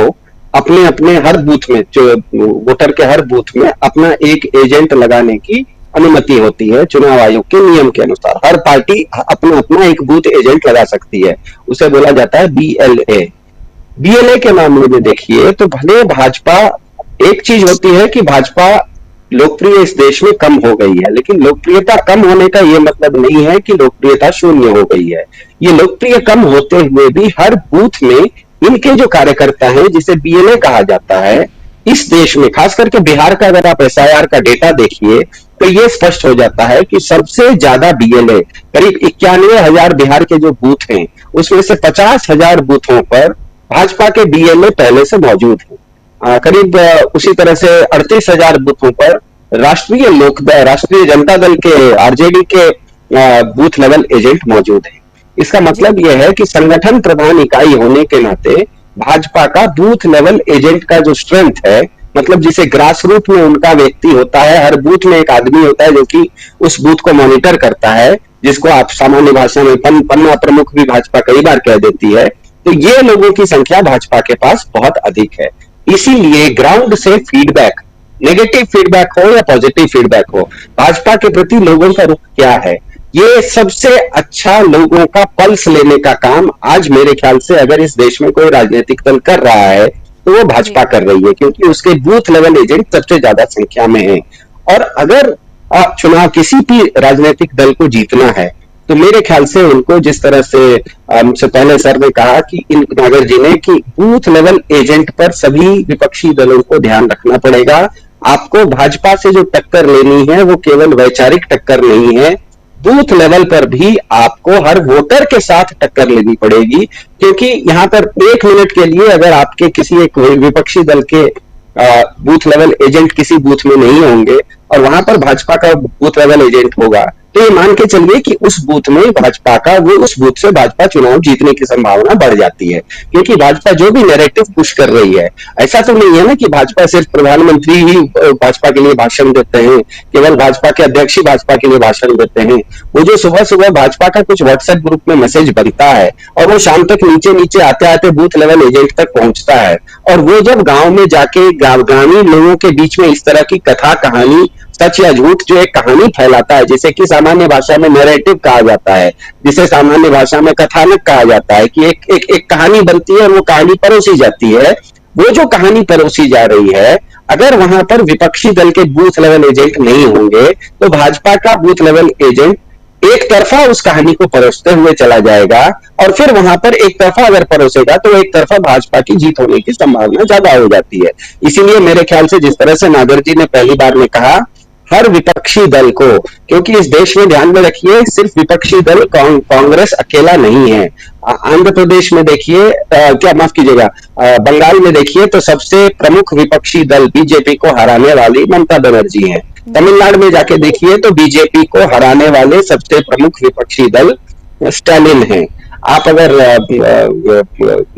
अपने अपने हर बूथ में, जो वोटर के हर बूथ में अपना एक एजेंट लगाने की अनुमति होती है चुनाव आयोग के नियम के अनुसार। हर पार्टी अपना अपना एक बूथ एजेंट लगा सकती है, उसे बोला जाता है बीएलए। बीएलए के मामले में देखिए तो भले भाजपा, एक चीज होती है कि भाजपा लोकप्रिय इस देश में कम हो गई है, लेकिन लोकप्रियता कम होने का यह मतलब नहीं है कि लोकप्रियता शून्य हो गई है। ये लोकप्रिय कम होते हुए भी हर बूथ में इनके जो कार्यकर्ता हैं, जिसे बीएलए कहा जाता है, इस देश में खास करके बिहार का अगर आप एसआईआर का डेटा देखिए तो ये स्पष्ट हो जाता है कि सबसे ज्यादा बीएलए, करीब 91,000 बिहार के जो बूथ हैं उसमें से 50,000 बूथों पर भाजपा के बीएलए पहले से मौजूद हैं। करीब उसी तरह से 38,000 बूथों पर राष्ट्रीय जनता दल के, आरजेडी के बूथ लेवल एजेंट मौजूद हैं। इसका मतलब यह है कि संगठन प्रधान इकाई होने के नाते भाजपा का बूथ लेवल एजेंट का जो स्ट्रेंथ है, मतलब जिसे ग्रास रूट में उनका व्यक्ति होता है, हर बूथ में एक आदमी होता है जो कि उस बूथ को मॉनिटर करता है, जिसको आप सामान्य भाषा में पन्ना प्रमुख भी भाजपा कई बार कह देती है। तो ये लोगों की संख्या भाजपा के पास बहुत अधिक है। इसीलिए ग्राउंड से फीडबैक, नेगेटिव फीडबैक हो या पॉजिटिव फीडबैक हो, भाजपा के प्रति लोगों का रुख क्या है, ये सबसे अच्छा लोगों का पल्स लेने का काम आज मेरे ख्याल से अगर इस देश में कोई राजनीतिक दल कर रहा है तो वो भाजपा कर रही है, क्योंकि उसके बूथ लेवल एजेंट सबसे ज्यादा संख्या में हैं। और अगर चुनाव किसी भी राजनीतिक दल को जीतना है तो मेरे ख्याल से उनको, जिस तरह से मुझसे पहले सर ने कहा कि इन नागर जी ने, कि बूथ लेवल एजेंट पर सभी विपक्षी दलों को ध्यान रखना पड़ेगा। आपको भाजपा से जो टक्कर लेनी है वो केवल वैचारिक टक्कर नहीं है, बूथ लेवल पर भी आपको हर वोटर के साथ टक्कर लेनी पड़ेगी। क्योंकि यहां पर 1 मिनट के लिए अगर आपके किसी एक विपक्षी दल के बूथ लेवल एजेंट किसी बूथ में नहीं होंगे और वहां पर भाजपा का बूथ लेवल एजेंट होगा, तो ये मान के चलिए कि उस बूथ में भाजपा का, वो उस बूथ से भाजपा चुनाव जीतने की संभावना बढ़ जाती है। क्योंकि भाजपा जो भी नैरेटिव पुश कर रही है, ऐसा तो नहीं है ना कि भाजपा सिर्फ प्रधानमंत्री ही भाजपा के लिए भाषण देते हैं, केवल भाजपा के अध्यक्ष ही भाजपा के लिए भाषण देते हैं। वो जो सुबह सुबह भाजपा का कुछ व्हाट्सएप ग्रुप में मैसेज बनता है और वो शाम तक नीचे नीचे आते आते बूथ लेवल एजेंट तक पहुंचता है, और वो जब गांव में जाके ग्रामीण लोगों के बीच में इस तरह की कथा कहानी सच या झूठ जो एक कहानी फैलाता है, जिसे कि सामान्य भाषा में नैरेटिव कहा जाता है, जिसे सामान्य भाषा में कथानक कहा जाता है, कि एक कहानी बनती है और वो कहानी परोसी जाती है। वो जो कहानी परोसी जा रही है, अगर वहां पर विपक्षी दल के बूथ लेवल एजेंट नहीं होंगे तो भाजपा का बूथ लेवल एजेंट एक तरफा उस कहानी को परोसते हुए चला जाएगा, और फिर वहां पर एक तरफा अगर परोसेगा तो एक तरफा भाजपा की जीत होने की संभावना ज्यादा हो जाती है। इसीलिए मेरे ख्याल से जिस तरह से नागर जी ने पहली बार में कहा, हर विपक्षी दल को, क्योंकि इस देश में ध्यान में रखिए सिर्फ विपक्षी दल कांग्रेस अकेला नहीं है। आंध्र प्रदेश में देखिए, क्या माफ कीजिएगा, बंगाल में देखिए तो सबसे प्रमुख विपक्षी दल बीजेपी को हराने वाली ममता बनर्जी हैं। तमिलनाडु में जाके देखिए तो बीजेपी को हराने वाले सबसे प्रमुख विपक्षी दल स्टालिन हैं। आप अगर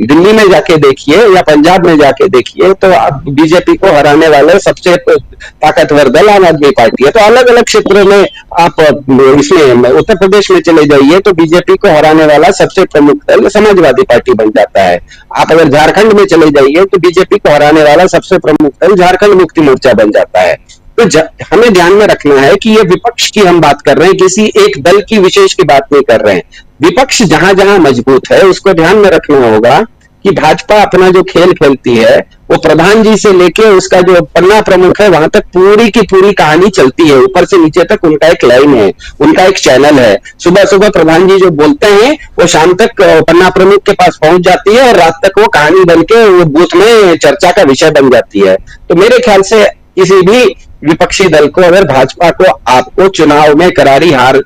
दिल्ली में जाके देखिए या पंजाब में जाके देखिए तो आप बीजेपी को हराने वाले सबसे ताकतवर दल आम आदमी पार्टी है। तो अलग अलग क्षेत्रों में आप इसमें उत्तर प्रदेश में चले जाइए तो बीजेपी को हराने वाला सबसे प्रमुख दल समाजवादी पार्टी बन जाता है। आप अगर झारखंड में चले जाइए तो बीजेपी को हराने वाला सबसे प्रमुख दल झारखंड मुक्ति मोर्चा बन जाता है। तो हमें ध्यान में रखना है कि ये विपक्ष की हम बात कर रहे हैं, किसी एक दल की विशेष की बात नहीं कर रहे हैं। विपक्ष जहां जहां मजबूत है उसको ध्यान में रखना होगा कि भाजपा अपना जो खेल खेलती है वो प्रधान जी से लेके उसका जो पन्ना प्रमुख है वहां तक पूरी की पूरी कहानी चलती है। ऊपर से नीचे तक उनका एक लाइन है, उनका एक चैनल है। सुबह सुबह प्रधान जी जो बोलते हैं वो शाम तक पन्ना प्रमुख के पास पहुंच जाती है और रात तक वो कहानी बन के वो बूथ में चर्चा का विषय बन जाती है। तो मेरे ख्याल से किसी भी विपक्षी दल को अगर भाजपा को आपको चुनाव में करारी हार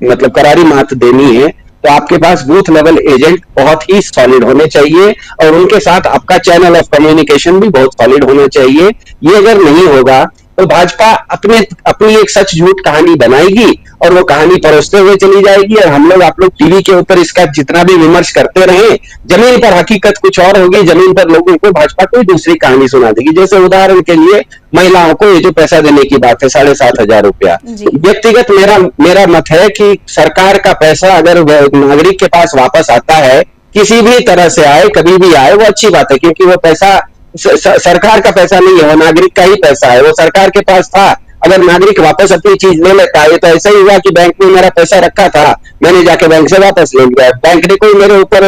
मतलब करारी मात देनी है तो आपके पास बूथ लेवल एजेंट बहुत ही सॉलिड होने चाहिए और उनके साथ आपका चैनल ऑफ कम्युनिकेशन भी बहुत सॉलिड होना चाहिए। ये अगर नहीं होगा तो भाजपा अपनी एक सच झूठ कहानी बनाएगी और वो कहानी परोसते हुए चली जाएगी और हम लोग आप लोग टीवी के ऊपर इसका जितना भी विमर्श करते रहे, जमीन पर हकीकत कुछ और होगी। जमीन पर लोगों को भाजपा कोई दूसरी कहानी सुना देगी। जैसे उदाहरण के लिए महिलाओं को ये जो पैसा देने की बात है 7,500 रुपया, व्यक्तिगत मेरा मत है कि सरकार का पैसा अगर नागरिक के पास वापस आता है, किसी भी तरह से आए कभी भी आए, वो अच्छी बात है, क्योंकि वो पैसा सरकार का पैसा नहीं है, वो नागरिक का ही पैसा है। वो सरकार के पास था, अगर नागरिक वापस अपनी चीज ले लेता है तो ऐसा ही हुआ कि बैंक में मेरा पैसा रखा था, मैंने जाके बैंक से वापस ले लिया। बैंक ने कोई मेरे ऊपर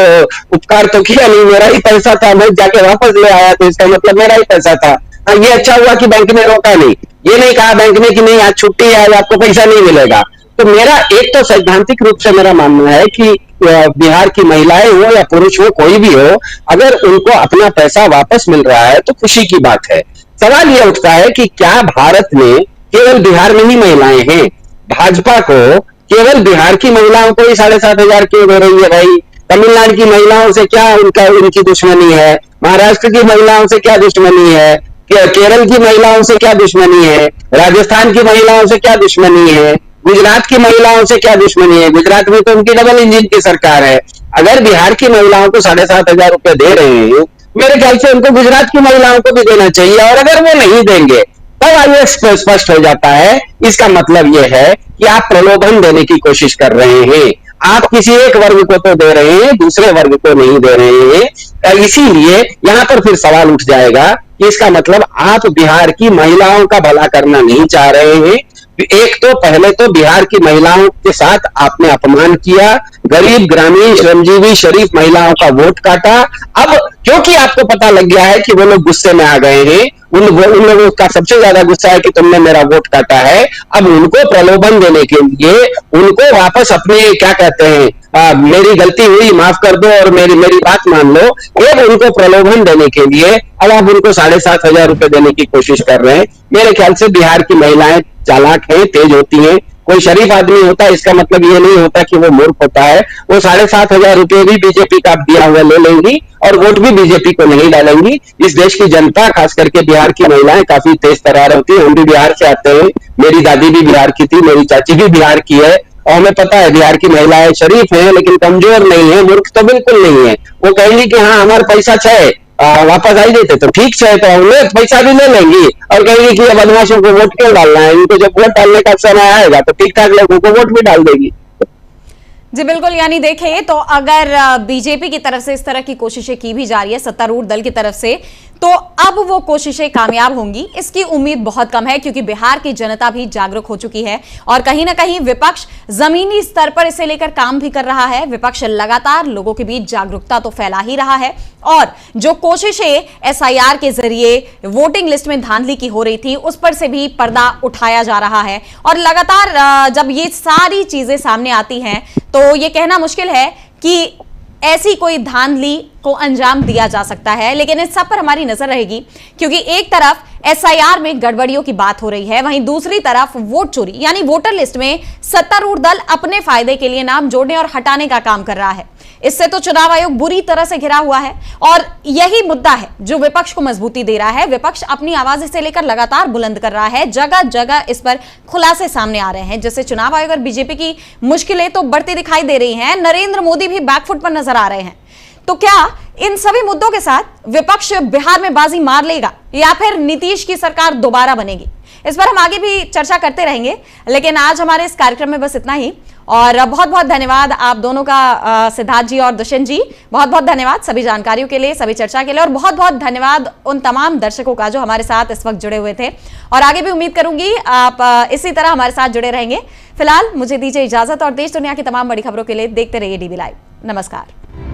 उपकार तो किया नहीं, मेरा ही पैसा था, मैं जाके वापस ले आया तो इसका मतलब मेरा ही पैसा था। हाँ, ये अच्छा हुआ कि बैंक ने रोका नहीं, ये नहीं कहा बैंक ने कि नहीं आज छुट्टी है, आज आपको पैसा नहीं मिलेगा। तो मेरा एक तो सैद्धांतिक रूप से मेरा मानना है कि बिहार की महिलाएं हो या पुरुष हो, कोई भी हो, अगर उनको अपना पैसा वापस मिल रहा है तो खुशी की बात है। सवाल यह उठता है कि क्या भारत में केवल बिहार में ही महिलाएं हैं? भाजपा को केवल बिहार की महिलाओं को ही 7,500 क्यों दे रही है भाई? तमिलनाडु की महिलाओं से क्या उनकी दुश्मनी है? महाराष्ट्र की महिलाओं से क्या दुश्मनी है? केरल की महिलाओं से क्या दुश्मनी है? राजस्थान की महिलाओं से क्या दुश्मनी है? गुजरात की महिलाओं से क्या दुश्मनी है? गुजरात में तो उनकी डबल इंजन की सरकार है। अगर बिहार की महिलाओं को 7,500 रुपए दे रहे हैं, मेरे ख्याल से उनको गुजरात की महिलाओं को भी देना चाहिए। और अगर वो नहीं देंगे तब आइए स्पष्ट हो जाता है, इसका मतलब यह है कि आप प्रलोभन देने की कोशिश कर रहे हैं। आप किसी एक वर्ग को तो दे रहे हैं, दूसरे वर्ग को नहीं दे रहे हैं। इसीलिए यहां पर फिर सवाल उठ जाएगा कि इसका मतलब आप बिहार की महिलाओं का भला करना नहीं चाह रहे हैं। एक तो पहले तो बिहार की महिलाओं के साथ आपने अपमान किया, गरीब ग्रामीण श्रमजीवी शरीफ महिलाओं का वोट काटा। अब क्योंकि आपको पता लग गया है कि वो लोग गुस्से में आ गए हैं, उन लोगों का सबसे ज्यादा गुस्सा है कि तुमने मेरा वोट काटा है। अब उनको प्रलोभन देने के लिए उनको वापस अपने क्या कहते हैं मेरी गलती हुई माफ कर दो और मेरी बात मान लो, और उनको प्रलोभन देने के लिए अब आप उनको 7,500 रुपए देने की कोशिश कर रहे हैं। मेरे ख्याल से बिहार की महिलाएं चालाक हैं, तेज होती हैं। कोई शरीफ आदमी होता है इसका मतलब ये नहीं होता कि वो मूर्ख होता है। वो 7,500 रुपए भी बीजेपी का दिया हुआ ले लेंगी और वोट भी बीजेपी को नहीं डालेंगी। इस देश की जनता, खास करके बिहार की महिलाएं काफी तेज तर्रार होती है। हम भी बिहार से आते हैं, मेरी दादी भी बिहार की थी, मेरी चाची भी बिहार की है, और हमें पता है बिहार की महिलाएं शरीफ हैं लेकिन कमजोर नहीं है, मूर्ख तो बिल्कुल नहीं है। वो कहेंगी कि हाँ हमारे पैसा छे, वापस आई देते तो ठीक है, तो उन्हें पैसा भी ले लेंगी और कहेंगी कि ये बदमाशों को वोट क्यों डालना है, इनको जब वोट डालने का समय आएगा तो ठीक ठाक लोगों को वोट भी डाल देगी। जी बिल्कुल, यानी देखें तो अगर बीजेपी की तरफ से इस तरह की कोशिशें की भी जा रही है सत्तारूढ़ दल की तरफ से, तो अब वो कोशिशें कामयाब होंगी इसकी उम्मीद बहुत कम है, क्योंकि बिहार की जनता भी जागरूक हो चुकी है और कहीं ना कहीं विपक्ष जमीनी स्तर पर इसे लेकर काम भी कर रहा है। विपक्ष लगातार लोगों के बीच जागरूकता तो फैला ही रहा है और जो कोशिशें एसआईआर के जरिए वोटिंग लिस्ट में धांधली की हो रही थी उस पर से भी पर्दा उठाया जा रहा है। और लगातार जब ये सारी चीजें सामने आती हैं तो ये कहना मुश्किल है कि ऐसी कोई धांधली को अंजाम दिया जा सकता है, लेकिन इस सब पर हमारी नजर रहेगी, क्योंकि एक तरफ एसआईआर में गड़बड़ियों की बात हो रही है, वहीं दूसरी तरफ वोट चोरी यानी वोटर लिस्ट में सत्तारूढ़ दल अपने फायदे के लिए नाम जोड़ने और हटाने का काम कर रहा है। इससे तो चुनाव आयोग बुरी तरह से घिरा हुआ है और यही मुद्दा है जो विपक्ष को मजबूती दे रहा है। विपक्ष अपनी आवाज इसे लेकर लगातार बुलंद कर रहा है, जगह जगह इस पर खुलासे सामने आ रहे हैं, जिससे चुनाव आयोग और बीजेपी की मुश्किलें तो बढ़ती दिखाई दे रही हैं। नरेंद्र मोदी भी बैकफुट पर नजर आ रहे हैं। तो क्या इन सभी मुद्दों के साथ विपक्ष बिहार में बाजी मार लेगा या फिर नीतीश की सरकार दोबारा बनेगी? इस पर हम आगे भी चर्चा करते रहेंगे, लेकिन आज हमारे इस कार्यक्रम में बस इतना ही। और बहुत बहुत धन्यवाद आप दोनों का, सिद्धार्थ जी और दुष्यंत जी, बहुत बहुत धन्यवाद सभी जानकारियों के लिए, सभी चर्चा के लिए, और बहुत बहुत धन्यवाद उन तमाम दर्शकों का जो हमारे साथ इस वक्त जुड़े हुए थे। और आगे भी उम्मीद करूंगी आप इसी तरह हमारे साथ जुड़े रहेंगे। फिलहाल मुझे दीजिए इजाजत और देश दुनिया की तमाम बड़ी खबरों के लिए देखते रहिए डीबी लाइव। नमस्कार।